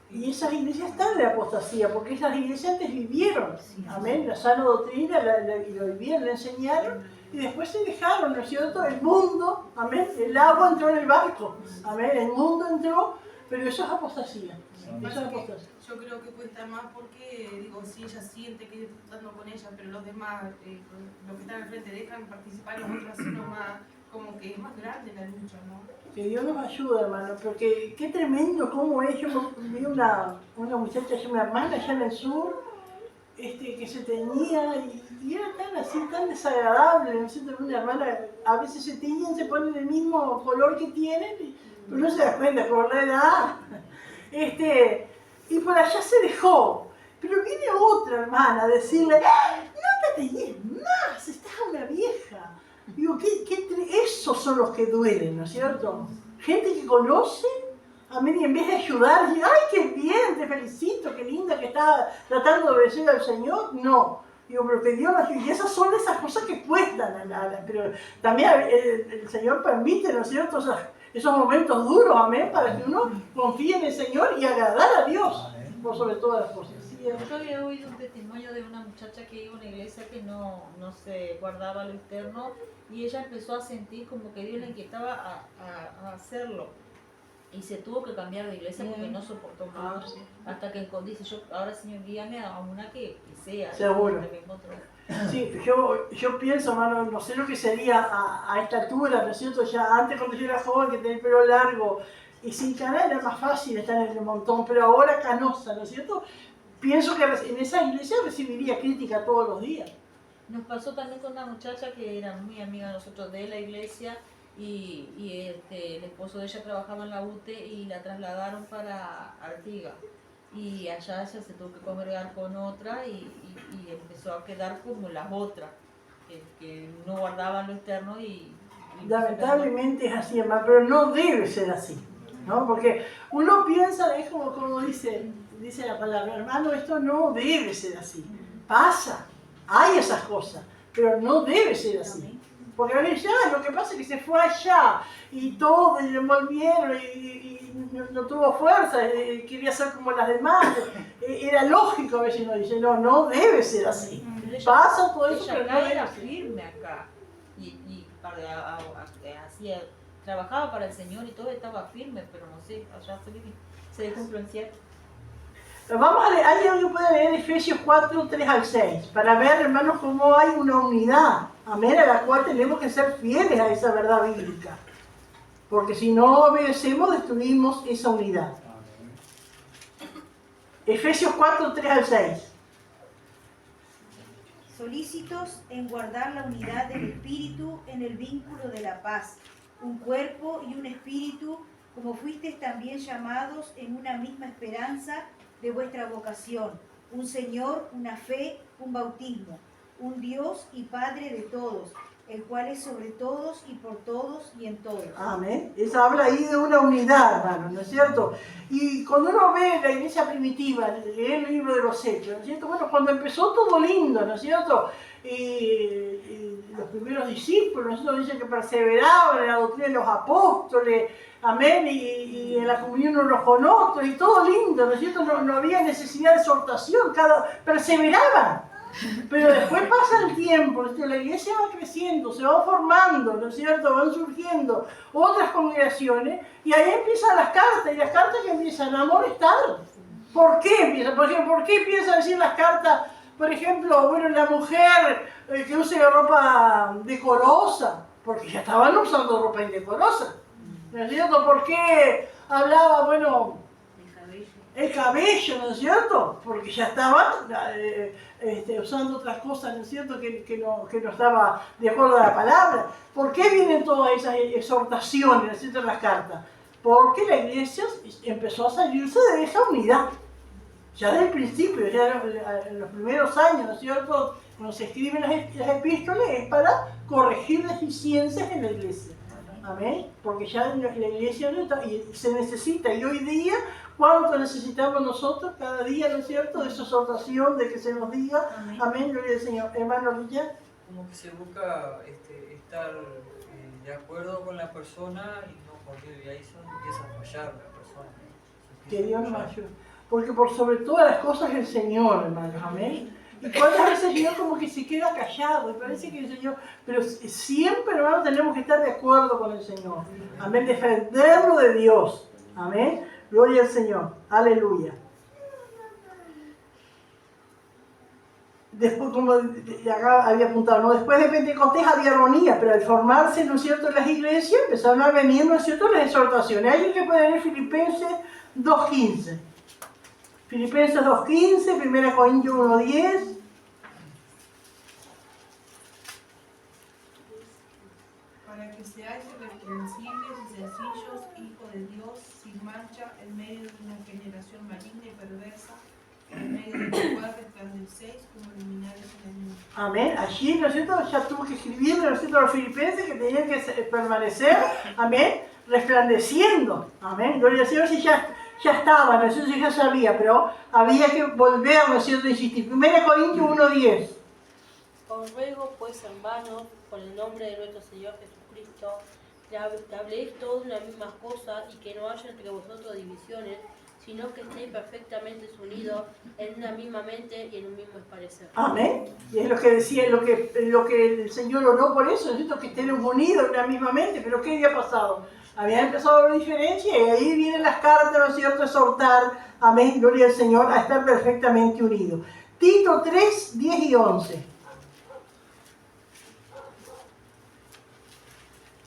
Y esas iglesias están de apostasía, porque esas iglesias antes vivieron, amén, la sana doctrina, y lo vivieron, la enseñaron, y después se dejaron, ¿no es cierto?, el mundo, amén, el agua entró en el barco, amén, el mundo entró, pero eso es apostasía. Eso es apostasía.
Yo creo que cuesta más porque, digo, si ella siente que yo estoy tratando con ella, pero los demás, los que están al frente, dejan participar, los otros así nomás, como que es más grande la lucha, ¿no?
Que Dios nos ayude, hermano, porque qué tremendo cómo es. Yo vi una muchacha, una hermana allá en el sur, que se teñía y era tan así, tan desagradable, ¿no es cierto? Una hermana, a veces se teñen, se ponen el mismo color que tienen, pero no se da cuenta por la edad. Y por allá se dejó. Pero viene otra hermana a decirle, no te teñes más, estás una vieja. Digo, esos son los que duelen, ¿no es cierto? Gente que conoce, amén, y en vez de ayudar, dice, ¡ay, qué bien, te felicito, qué linda que está tratando de obedecer al Señor! No. Digo, pero que Dios nos ayude. Y esas son esas cosas que cuestan. Pero también el Señor permite, ¿no es cierto?, esos momentos duros, amén, para que uno confíe en el Señor y agradar a Dios, por sobre todas las cosas.
Yo había oído un testimonio de una muchacha que iba a una iglesia que no se guardaba lo externo y ella empezó a sentir como que Dios le inquietaba a hacerlo y se tuvo que cambiar de iglesia porque no soportó más. Hasta que dice, yo ahora Señor guíame a una que sea.
Seguro. Sí, yo pienso, hermano, no sé lo que sería a esta altura, ¿no es cierto? Ya antes cuando yo era joven que tenía el pelo largo y sin canal era más fácil estar en el montón, pero ahora canosa, ¿no es cierto? Pienso que en esa iglesia recibiría crítica todos los días.
Nos pasó también con una muchacha que era muy amiga de nosotros de la iglesia y el esposo de ella trabajaba en la UTE y la trasladaron para Artigas. Y allá ella se tuvo que congregar con otra y empezó a quedar como las otras, que no guardaban lo externo y
lamentablemente es así, hermano, pero no debe ser así, ¿no? Porque uno piensa, es como dice la palabra, hermano, esto no debe ser así. Pasa, hay esas cosas, pero no debe ser así. Porque a veces ya, lo que pasa es que se fue allá y todo, y lo envolvieron y no tuvo fuerza, quería ser como las demás. Era lógico, a veces uno dice, no debe ser así. Pasa todo eso, pero no
era
debe ser.
firme acá. Y trabajaba para el Señor y todo estaba firme, pero no sé, allá se dejó influenciar.
Vamos a leer, alguien puede leer Efesios 4, 3 al 6, para ver, hermanos, cómo hay una unidad, amén, a la cual tenemos que ser fieles a esa verdad bíblica. Porque si no obedecemos, destruimos esa unidad. Efesios 4, 3 al 6.
Solícitos en guardar la unidad del Espíritu en el vínculo de la paz, un cuerpo y un espíritu, como fuisteis también llamados en una misma esperanza de vuestra vocación, un Señor, una fe, un bautismo, un Dios y Padre de todos, el cual es sobre todos y por todos y en todos.
Amén. Esa habla ahí de una unidad, hermano, ¿no es cierto? Y cuando uno ve la iglesia primitiva, lee el libro de los Hechos, ¿no es cierto? Bueno, cuando empezó todo lindo, ¿no es cierto? Y los primeros discípulos, nosotros dicen que perseveraban en la doctrina de los apóstoles, amén, y en la comunión unos con otros, y todo lindo, ¿no es cierto? No había necesidad de exhortación, perseveraban. Pero después pasa el tiempo, la iglesia va creciendo, se va formando, ¿no es cierto? Van surgiendo otras congregaciones y ahí empiezan las cartas, y las cartas que empiezan a molestar. ¿Por qué empiezan? ¿Por qué empiezan a decir las cartas, por ejemplo, bueno, la mujer que use ropa decorosa? Porque ya estaban usando ropa indecorosa, ¿no es cierto? ¿Por qué hablaba, bueno, el cabello, ¿no es cierto? Porque ya estaban usando otras cosas, ¿no es cierto? Que no estaba de acuerdo a la palabra. ¿Por qué vienen todas esas exhortaciones, ¿no es cierto?, en las cartas? Porque la iglesia empezó a salirse de esa unidad. Ya desde el principio, ya en los primeros años, ¿no es cierto?, cuando se escriben las epístolas es para corregir deficiencias en la iglesia. Amén. Porque ya la iglesia no está, y se necesita, y hoy día, ¿cuánto necesitamos nosotros cada día, ¿no es cierto?, de esa exhortación, de que se nos diga, amén, gloria al Señor. Hermano Richard.
Como que se busca estar de acuerdo con la persona y no porque ahí se empieza a fallar la persona.
Que Dios nos ayude. Porque por sobre todas las cosas el Señor, hermanos, amén. Y cuántas veces el Señor como que se queda callado, y parece que el Señor, pero siempre, hermanos, tenemos que estar de acuerdo con el Señor. Amén, defenderlo de Dios. Amén. Gloria al Señor. Aleluya. Después, como acá había apuntado, ¿no?, después de Pentecostés había armonía, pero al formarse, ¿no es cierto?, en las iglesias empezaron a venir, ¿no es cierto?, las exhortaciones. Hay que puede leer Filipenses 2.15. Filipenses 2.15, 1 Corintios 1.10.
Para que seáis irreprensibles y sencillos, hijos de Dios, sin mancha, en medio de una generación maligna y perversa, en medio de la cual resplandecéis como luminares en el mundo.
Amén. Allí, ¿no es cierto?, ya tuvo que escribirle, ¿no es cierto?, a los filipenses que tenían que permanecer, amén, resplandeciendo. Amén. Gloria al Señor, si ya estaba, ¿no es cierto?, ya sabía, pero había que volver, ¿no es cierto?, a insistir. 1 Corintios 1.10.
Os ruego, pues, hermanos, por el nombre de nuestro Señor Jesucristo, que habléis todos una misma cosa y que no haya entre vosotros divisiones, sino que estéis perfectamente unidos en una misma mente y en un mismo parecer.
Amén. Y es lo que decía, lo que el Señor oró por eso, necesito que estén unidos en una misma mente. Pero ¿qué había pasado? Había empezado a haber diferencia y ahí vienen las cartas, ¿no es cierto?, a exhortar, amén, gloria al Señor, a estar perfectamente unidos. Tito 3, 10 y 11.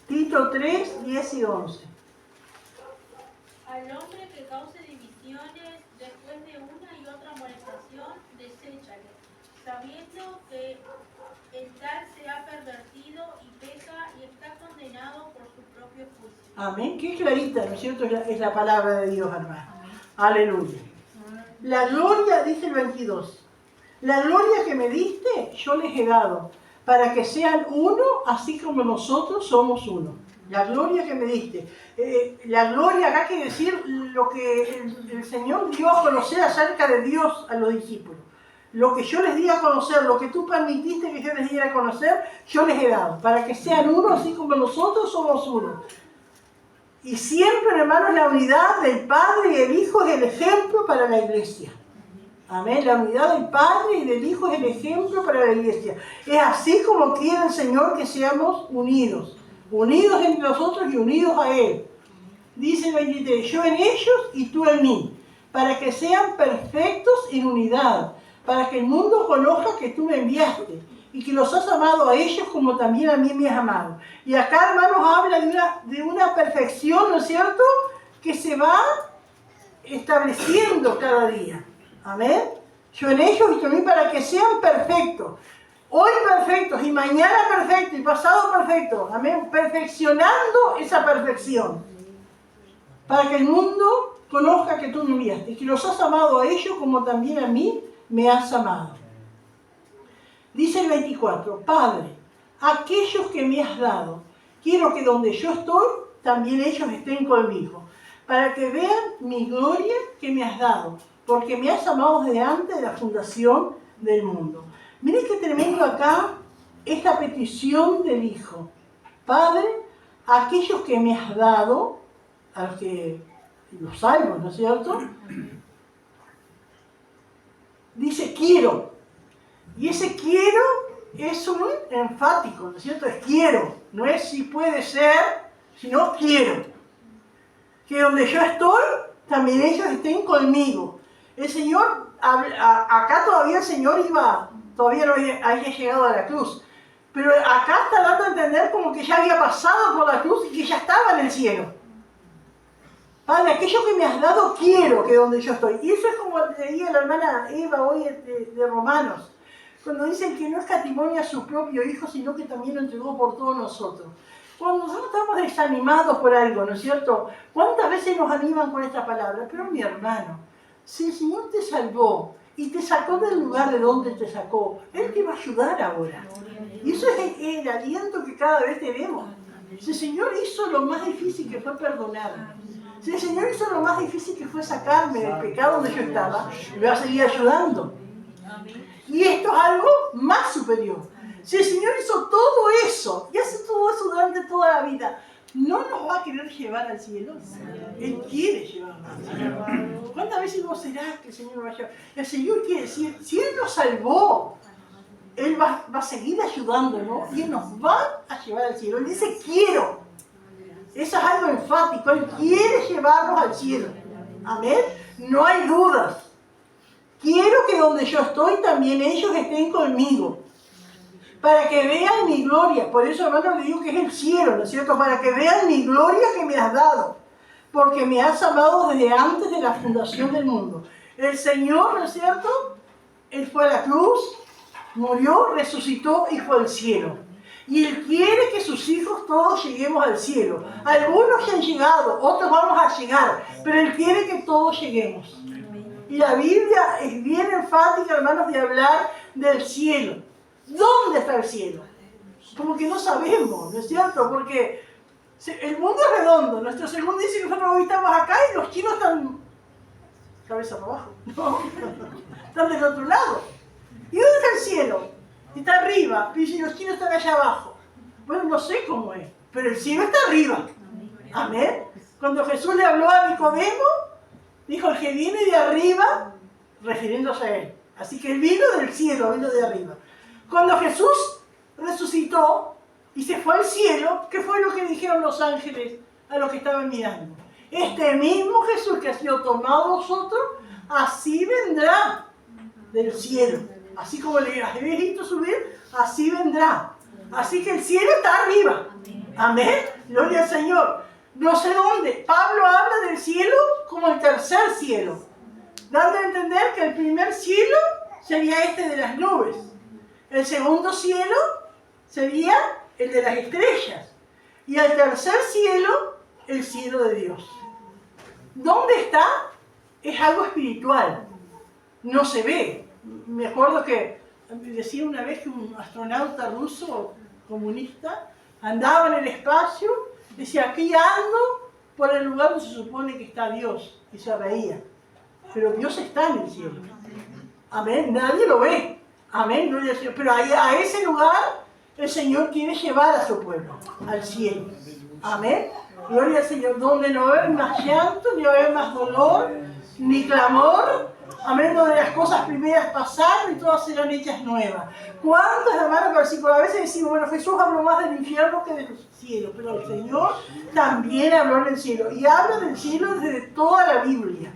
Tito 3, 10 y 11.
Al hombre que cause divisiones después de una y otra amonestación, deséchale, sabiendo que el tal se ha pervertido y peca y está condenado por su propio juicio.
Amén. Qué clarita, ¿no es cierto?, es la palabra de Dios, hermano. Aleluya. La gloria, dice el 22, la gloria que me diste, yo les he dado, para que sean uno, así como nosotros somos uno. La gloria que me diste. La gloria acá quiere decir lo que el Señor dio a conocer acerca de Dios a los discípulos. Lo que yo les di a conocer, lo que tú permitiste que yo les diera a conocer, yo les he dado, para que sean uno, así como nosotros somos uno. Y siempre, hermanos, la unidad del Padre y del Hijo es el ejemplo para la iglesia. Amén. La unidad del Padre y del Hijo es el ejemplo para la iglesia. Es así como quiere el Señor que seamos unidos. unidos entre nosotros y unidos a Él. Dice el 23, yo en ellos y tú en mí, para que sean perfectos en unidad, para que el mundo conozca que tú me enviaste y que los has amado a ellos como también a mí me has amado. Y acá, hermanos, habla de una perfección, ¿no es cierto?, que se va estableciendo cada día. Amén. Yo en ellos y tú en mí, para que sean perfectos. Hoy perfectos y mañana perfectos y pasado perfectos. Amén. Perfeccionando esa perfección. Para que el mundo conozca que tú me enviaste y que los has amado a ellos como también a mí me has amado. Dice el 24, Padre, aquellos que me has dado, quiero que donde yo estoy, también ellos estén conmigo, para que vean mi gloria que me has dado, porque me has amado desde antes de la fundación del mundo. Miren qué tremendo acá esta petición del Hijo. Padre, aquellos que me has dado, a los salvos, ¿no es cierto? Dice quiero. Y ese quiero es un enfático, ¿no es cierto? Es quiero. No es si puede ser, sino quiero. Que donde yo estoy, también ellos estén conmigo. El Señor, acá todavía el Señor todavía no había llegado a la cruz. Pero acá está dando a entender como que ya había pasado por la cruz y que ya estaba en el cielo. Padre, aquello que me has dado quiero que donde yo estoy. Y eso es como leía la hermana Eva hoy de Romanos, cuando dicen que no escatimó a su propio Hijo, sino que también lo entregó por todos nosotros. Cuando nosotros estamos desanimados por algo, ¿no es cierto? ¿Cuántas veces nos animan con esta palabra? Pero mi hermano, si el Señor te salvó y te sacó del lugar de donde te sacó, Él te va a ayudar ahora. Y eso es el aliento que cada vez tenemos. Si el Señor hizo lo más difícil que fue perdonarme, si el Señor hizo lo más difícil que fue sacarme del pecado donde yo estaba, me va a seguir ayudando. Y esto es algo más superior. Si el Señor hizo todo eso, y hace todo eso durante toda la vida, ¿no nos va a querer llevar al cielo? Él quiere llevarnos al cielo. ¿Cuántas veces no será que el Señor nos va a llevar? El Señor quiere decir, si Él nos salvó, Él va a seguir ayudándonos y Él nos va a llevar al cielo. Él dice, quiero. Eso es algo enfático. Él quiere llevarnos al cielo. Amén. No hay dudas. Quiero que donde yo estoy también ellos estén conmigo. Para que vean mi gloria. Por eso, hermano, le digo que es el cielo, ¿no es cierto? Para que vean mi gloria que me has dado. Porque me has amado desde antes de la fundación del mundo. El Señor, ¿no es cierto? Él fue a la cruz, murió, resucitó y fue al cielo. Y Él quiere que sus hijos todos lleguemos al cielo. Algunos ya han llegado, otros vamos a llegar. Pero Él quiere que todos lleguemos. Y la Biblia es bien enfática, hermanos, de hablar del cielo. ¿Dónde está el cielo? Como que no sabemos, ¿no es cierto? Porque el mundo es redondo. Nuestro segundo dice que nosotros hoy estamos acá y los chinos están cabeza para abajo. No, están del otro lado. ¿Y dónde está el cielo? Está arriba. Y los chinos están allá abajo. Bueno, no sé cómo es, pero el cielo está arriba. Amén. Cuando Jesús le habló a Nicodemo, dijo, el que viene de arriba, refiriéndose a Él. Así que Él vino del cielo, vino de arriba. Cuando Jesús resucitó y se fue al cielo, ¿qué fue lo que dijeron los ángeles a los que estaban mirando? Este mismo Jesús que ha sido tomado a nosotros, así vendrá del cielo. Así como le habéis visto subir, así vendrá. Así que el cielo está arriba. Amén. Gloria al Señor. No sé dónde. Pablo habla del cielo como el tercer cielo, dando a entender que el primer cielo sería este de las nubes. El segundo cielo sería el de las estrellas. Y el tercer cielo, el cielo de Dios. ¿Dónde está? Es algo espiritual. No se ve. Me acuerdo que decía una vez que un astronauta ruso comunista andaba en el espacio, decía, aquí ando por el lugar donde se supone que está Dios. Y se reía. Pero Dios está en el cielo. Amén. Nadie lo ve. Amén, gloria al Señor. Pero a ese lugar el Señor quiere llevar a su pueblo, al cielo. Amén. Gloria al Señor, donde no va a haber más llanto, ni va a haber más dolor, ni clamor. Amén, donde las cosas primeras pasaron y todas serán hechas nuevas. ¿Cuántos hermanos versículos? A veces decimos, bueno, Jesús habló más del infierno que del cielo, pero el Señor también habló del cielo. Y habla del cielo desde toda la Biblia.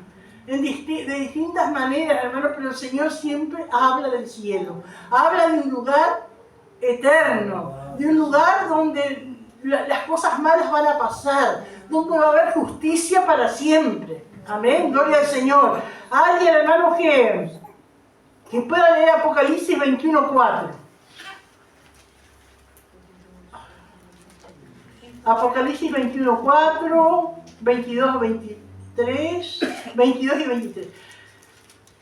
De distintas maneras, hermanos, pero el Señor siempre habla del cielo. Habla de un lugar eterno, de un lugar donde las cosas malas van a pasar, donde va a haber justicia para siempre. Amén, gloria al Señor. Alguien, hermanos, que pueda leer Apocalipsis 21:4. Apocalipsis 21:4, 22 y 23.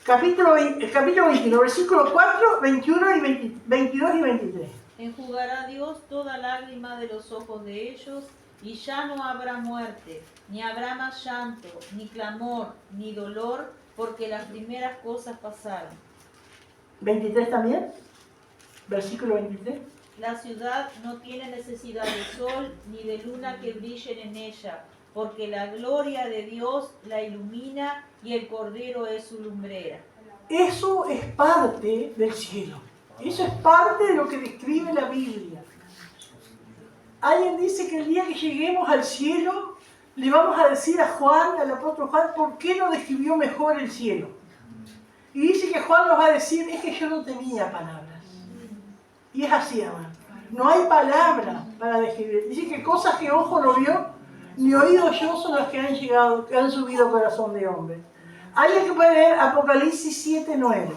Capítulo 21, versículo 4, 21 y 22 y 23.
Enjugará Dios toda lágrima de los ojos de ellos, y ya no habrá muerte, ni habrá más llanto, ni clamor, ni dolor, porque las primeras cosas pasaron.
23 también, versículo 23.
La ciudad no tiene necesidad de sol ni de luna que brillen en ella, porque la gloria de Dios la ilumina y el Cordero es su lumbrera.
Eso es parte del cielo. Eso es parte de lo que describe la Biblia. Alguien dice que el día que lleguemos al cielo, le vamos a decir a Juan, al apóstol Juan, ¿por qué no describió mejor el cielo? Y dice que Juan nos va a decir, es que yo no tenía palabras. Y es así, hermano. No hay palabra para describir. Dice que cosas que ojo no vio, ni oído yo son las que han llegado, que han subido al corazón de hombre. Alguien que puede leer Apocalipsis 7:9.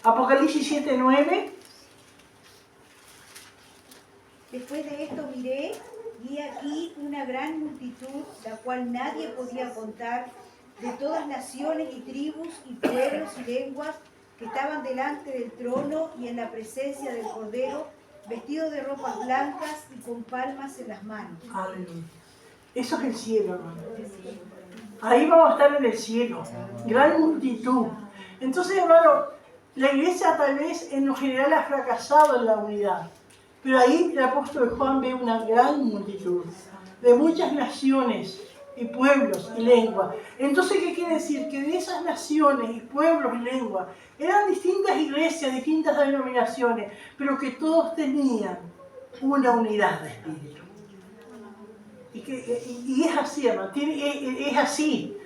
Apocalipsis 7:9.
Después de esto miré, y aquí una gran multitud, la cual nadie podía contar, de todas naciones y tribus y pueblos y lenguas, que estaban delante del trono y en la presencia del Cordero, vestidos de ropas blancas y con palmas en las manos.
Aleluya. Eso es el cielo, hermano. Ahí vamos a estar en el cielo. Gran multitud. Entonces, hermano, la iglesia tal vez en lo general ha fracasado en la unidad. Pero ahí el apóstol Juan ve una gran multitud de muchas naciones y pueblos y lenguas. Entonces, ¿qué quiere decir? Que de esas naciones y pueblos y lenguas eran distintas iglesias, distintas denominaciones, pero que todos tenían una unidad de espíritu. Y es así, hermano, es así.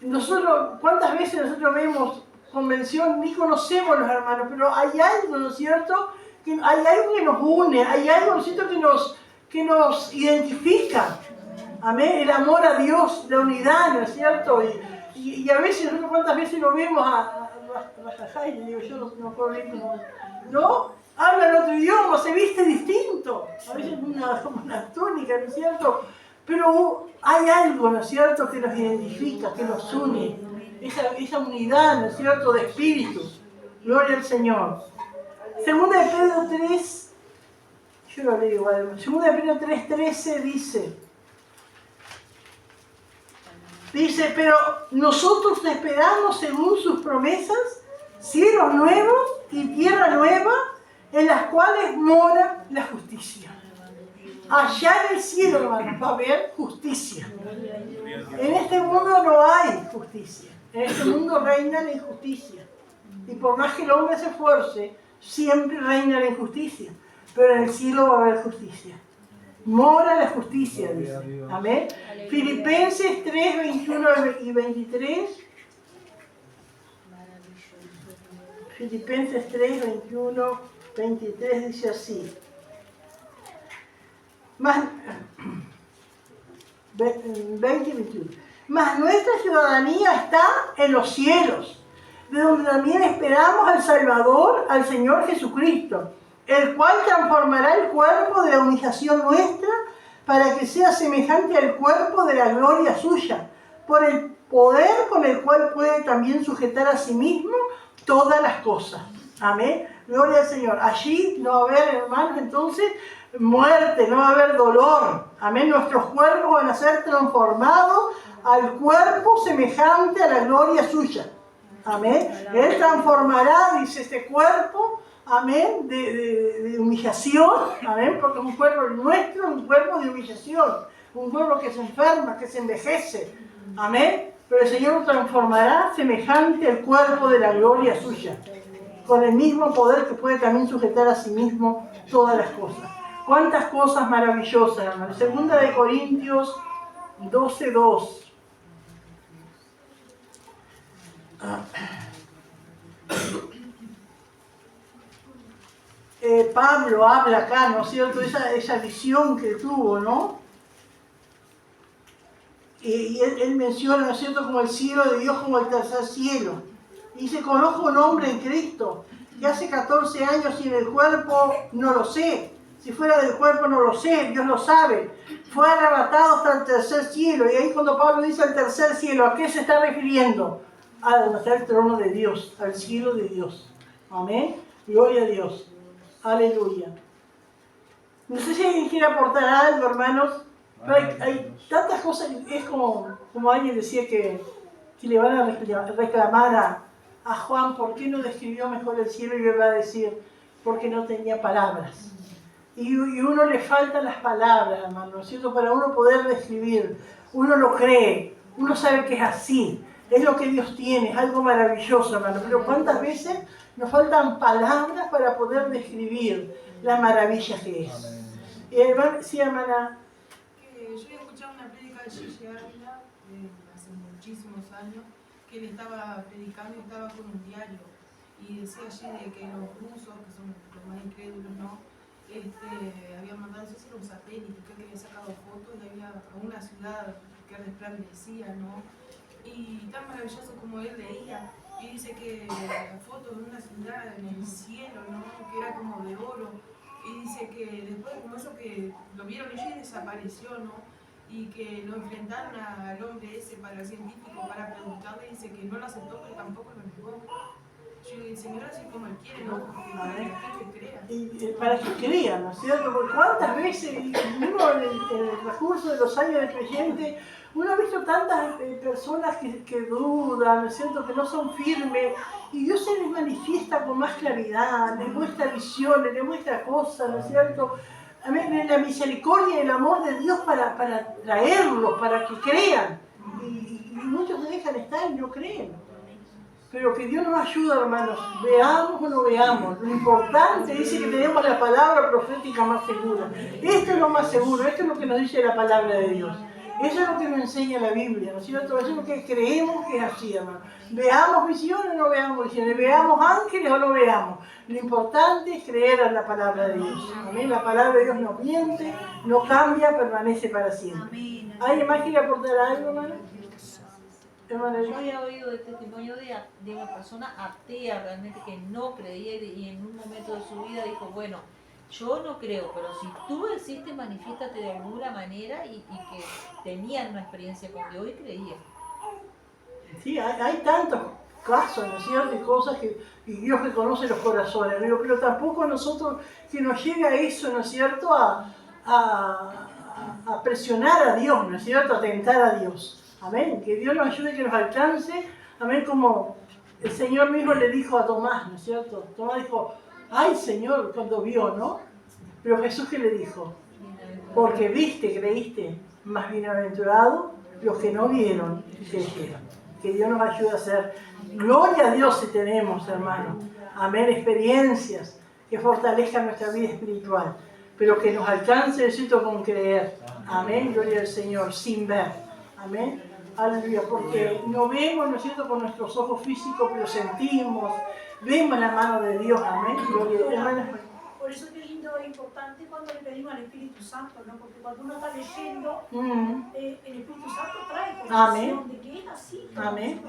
Nosotros, ¿cuántas veces nosotros vemos convención? Ni conocemos los hermanos, pero hay algo, ¿no es cierto? Que hay algo que nos une, hay algo, ¿no es cierto?, que nos identifica. Amén, el amor a Dios, la unidad, ¿no es cierto? Y a veces, nosotros cuántas veces lo vemos a Rajajá, y le digo, yo no puedo ver cómo, ¿no? Habla en otro idioma, se viste distinto, a veces como una túnica, ¿no es cierto? Pero hay algo, ¿no es cierto?, que nos identifica, que nos une, esa unidad, ¿no es cierto?, de espíritu. Gloria al Señor. Segunda de Pedro 3, yo lo leo igual, Segunda de Pedro 3:13 dice, pero nosotros esperamos según sus promesas, cielos nuevos y tierra nueva, en las cuales mora la justicia. Allá en el cielo, hermano, va a haber justicia. En este mundo no hay justicia. En este mundo reina la injusticia. Y por más que el hombre se esfuerce, siempre reina la injusticia. Pero en el cielo va a haber justicia. Mora la justicia, dice. Amén. Filipenses 3, 21 y 23. Filipenses 3, 21, 23 dice así. 20 y 21. Mas nuestra ciudadanía está en los cielos, de donde también esperamos al Salvador, al Señor Jesucristo, el cual transformará el cuerpo de la humillación nuestra para que sea semejante al cuerpo de la gloria suya, por el poder con el cual puede también sujetar a sí mismo todas las cosas. Amén. Gloria al Señor. Allí no va a haber, hermanos, entonces, muerte, no va a haber dolor. Amén. Nuestros cuerpos van a ser transformados al cuerpo semejante a la gloria suya. Amén. Él transformará, dice, este cuerpo, amén, de humillación, amén, porque es un cuerpo nuestro, un cuerpo de humillación. un cuerpo que se enferma, que se envejece. Amén. Pero el Señor lo transformará semejante al cuerpo de la gloria suya, con el mismo poder que puede también sujetar a sí mismo todas las cosas. Cuántas cosas maravillosas, hermano. Segunda de Corintios 12:2. Pablo habla acá, ¿no es cierto? Esa visión que tuvo, ¿no? Y él menciona, ¿no es cierto?, como el cielo de Dios, como el tercer cielo. Y dice, conozco un hombre en Cristo que hace 14 años y en el cuerpo no lo sé. Si fuera del cuerpo no lo sé, Dios lo sabe. Fue arrebatado hasta el tercer cielo. Y ahí cuando Pablo dice el tercer cielo, ¿a qué se está refiriendo? A donde está el trono de Dios, al cielo de Dios. Amén. Gloria a Dios. Aleluya. No sé si alguien quiere aportar algo, hermanos. Pero hay tantas cosas, es como alguien decía que le van a reclamar a Juan por qué no describió mejor el cielo, y le va a decir porque no tenía palabras. Y uno le faltan las palabras, hermano, ¿no es cierto? Para uno poder describir, uno lo cree, uno sabe que es así, es lo que Dios tiene, es algo maravilloso, hermano. Pero ¿cuántas veces nos faltan palabras para poder describir la maravilla que es? Sí, hermana.
Yo había escuchado una prédica de Gigi Ávila hace muchísimos años, que él estaba predicando y estaba con un diario, y decía allí de que los rusos, que son los más incrédulos, ¿no? Habían mandado, no sé si era un satélite, que había sacado fotos y había una ciudad que resplandecía, ¿no? Y tan maravilloso como él leía, y dice que la foto de una ciudad en el cielo, ¿no? Que era como de oro. Y dice que después, como eso que lo vieron ellos y desapareció, ¿no? Y que lo enfrentaron al hombre ese, para el científico, para preguntarle, y dice que no lo aceptó, pero tampoco lo negó. Yo digo, el Señor así como él quiere, ¿no? Porque para que crea.
Y para que crean, ¿no es cierto? Porque cuántas veces, uno en el transcurso de los años de creyente, uno ha visto tantas personas que dudan, ¿no es cierto?, que no son firmes, y Dios se les manifiesta con más claridad, les muestra visiones, les muestra cosas, ¿no es cierto? Amén, la misericordia y el amor de Dios para traerlos, para que crean. Y muchos se dejan estar y no creen. Pero que Dios nos ayude, hermanos, veamos o no veamos. Lo importante dice que tenemos la palabra profética más segura. Esto es lo más seguro, esto es lo que nos dice la palabra de Dios. Eso es lo que nos enseña la Biblia, ¿no es cierto? Eso es lo que creemos que es así, hermano. Veamos visiones o no veamos visiones, veamos ángeles o no veamos. Lo importante es creer en la palabra de Dios. Amén. La palabra de Dios no miente, no cambia, permanece para siempre. ¿Alguien más quiere aportar algo, hermano?
Yo había oído el testimonio de una persona atea realmente que no creía, y en un momento de su vida dijo, bueno, yo no creo, pero si tú existes, manifiéstate de alguna manera, y que tenían una experiencia con Dios y creían.
Sí, hay tantos casos, ¿no es cierto?, de cosas y Dios que conoce los corazones, pero tampoco a nosotros que nos llega eso, ¿no es cierto?, a presionar a Dios, ¿no es cierto?, a tentar a Dios. Amén, que Dios nos ayude, que nos alcance, amén, como el Señor mismo le dijo a Tomás, ¿no es cierto? Tomás dijo, ay Señor, cuando vio, ¿no? Pero Jesús, ¿qué le dijo? Porque viste, creíste, más bienaventurado los que no vieron y creyeron. Que Dios nos ayude a hacer, gloria a Dios si tenemos, hermano, amén, experiencias que fortalezcan nuestra vida espiritual, pero que nos alcance el sitio con creer, amén, gloria al Señor, sin ver, amén. Aleluya, porque no vemos, ¿no es cierto?, con nuestros ojos físicos, pero sentimos, vemos la mano de Dios, amén. Gloria.
Por eso que es lindo e importante cuando le pedimos al Espíritu Santo, ¿no? Porque cuando uno está leyendo, el Espíritu Santo trae convicción de que es así.
Amén.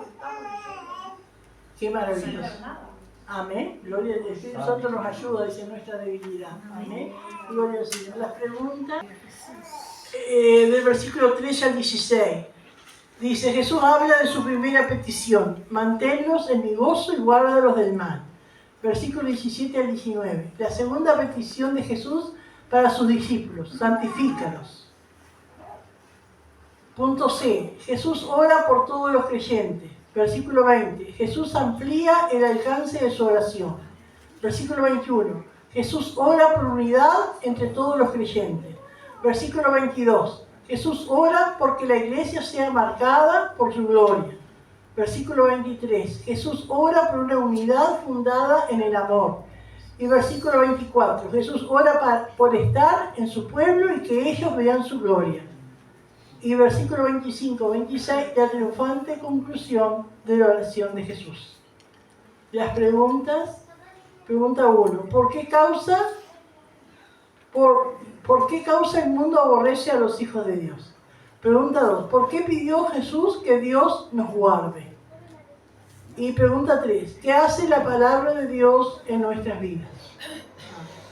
Qué maravilloso. Amén. Gloria al Espíritu Santo nos ayuda, dice, en nuestra debilidad. Amén. Gloria al Señor. Las preguntas del versículo 13 al 16. Dice, Jesús habla de su primera petición, manténlos en mi gozo y guárdalos del mal. Versículo 17 al 19. La segunda petición de Jesús para sus discípulos, santifícalos. Punto C, Jesús ora por todos los creyentes. Versículo 20, Jesús amplía el alcance de su oración. Versículo 21, Jesús ora por unidad entre todos los creyentes. Versículo 22, Jesús ora porque la iglesia sea marcada por su gloria. Versículo 23. Jesús ora por una unidad fundada en el amor. Y versículo 24. Jesús ora por estar en su pueblo y que ellos vean su gloria. Y versículo 25, 26, la triunfante conclusión de la oración de Jesús. Las preguntas. Pregunta 1. ¿Por qué causa el mundo aborrece a los hijos de Dios? Pregunta 2. ¿Por qué pidió Jesús que Dios nos guarde? Y pregunta 3. ¿Qué hace la palabra de Dios en nuestras vidas?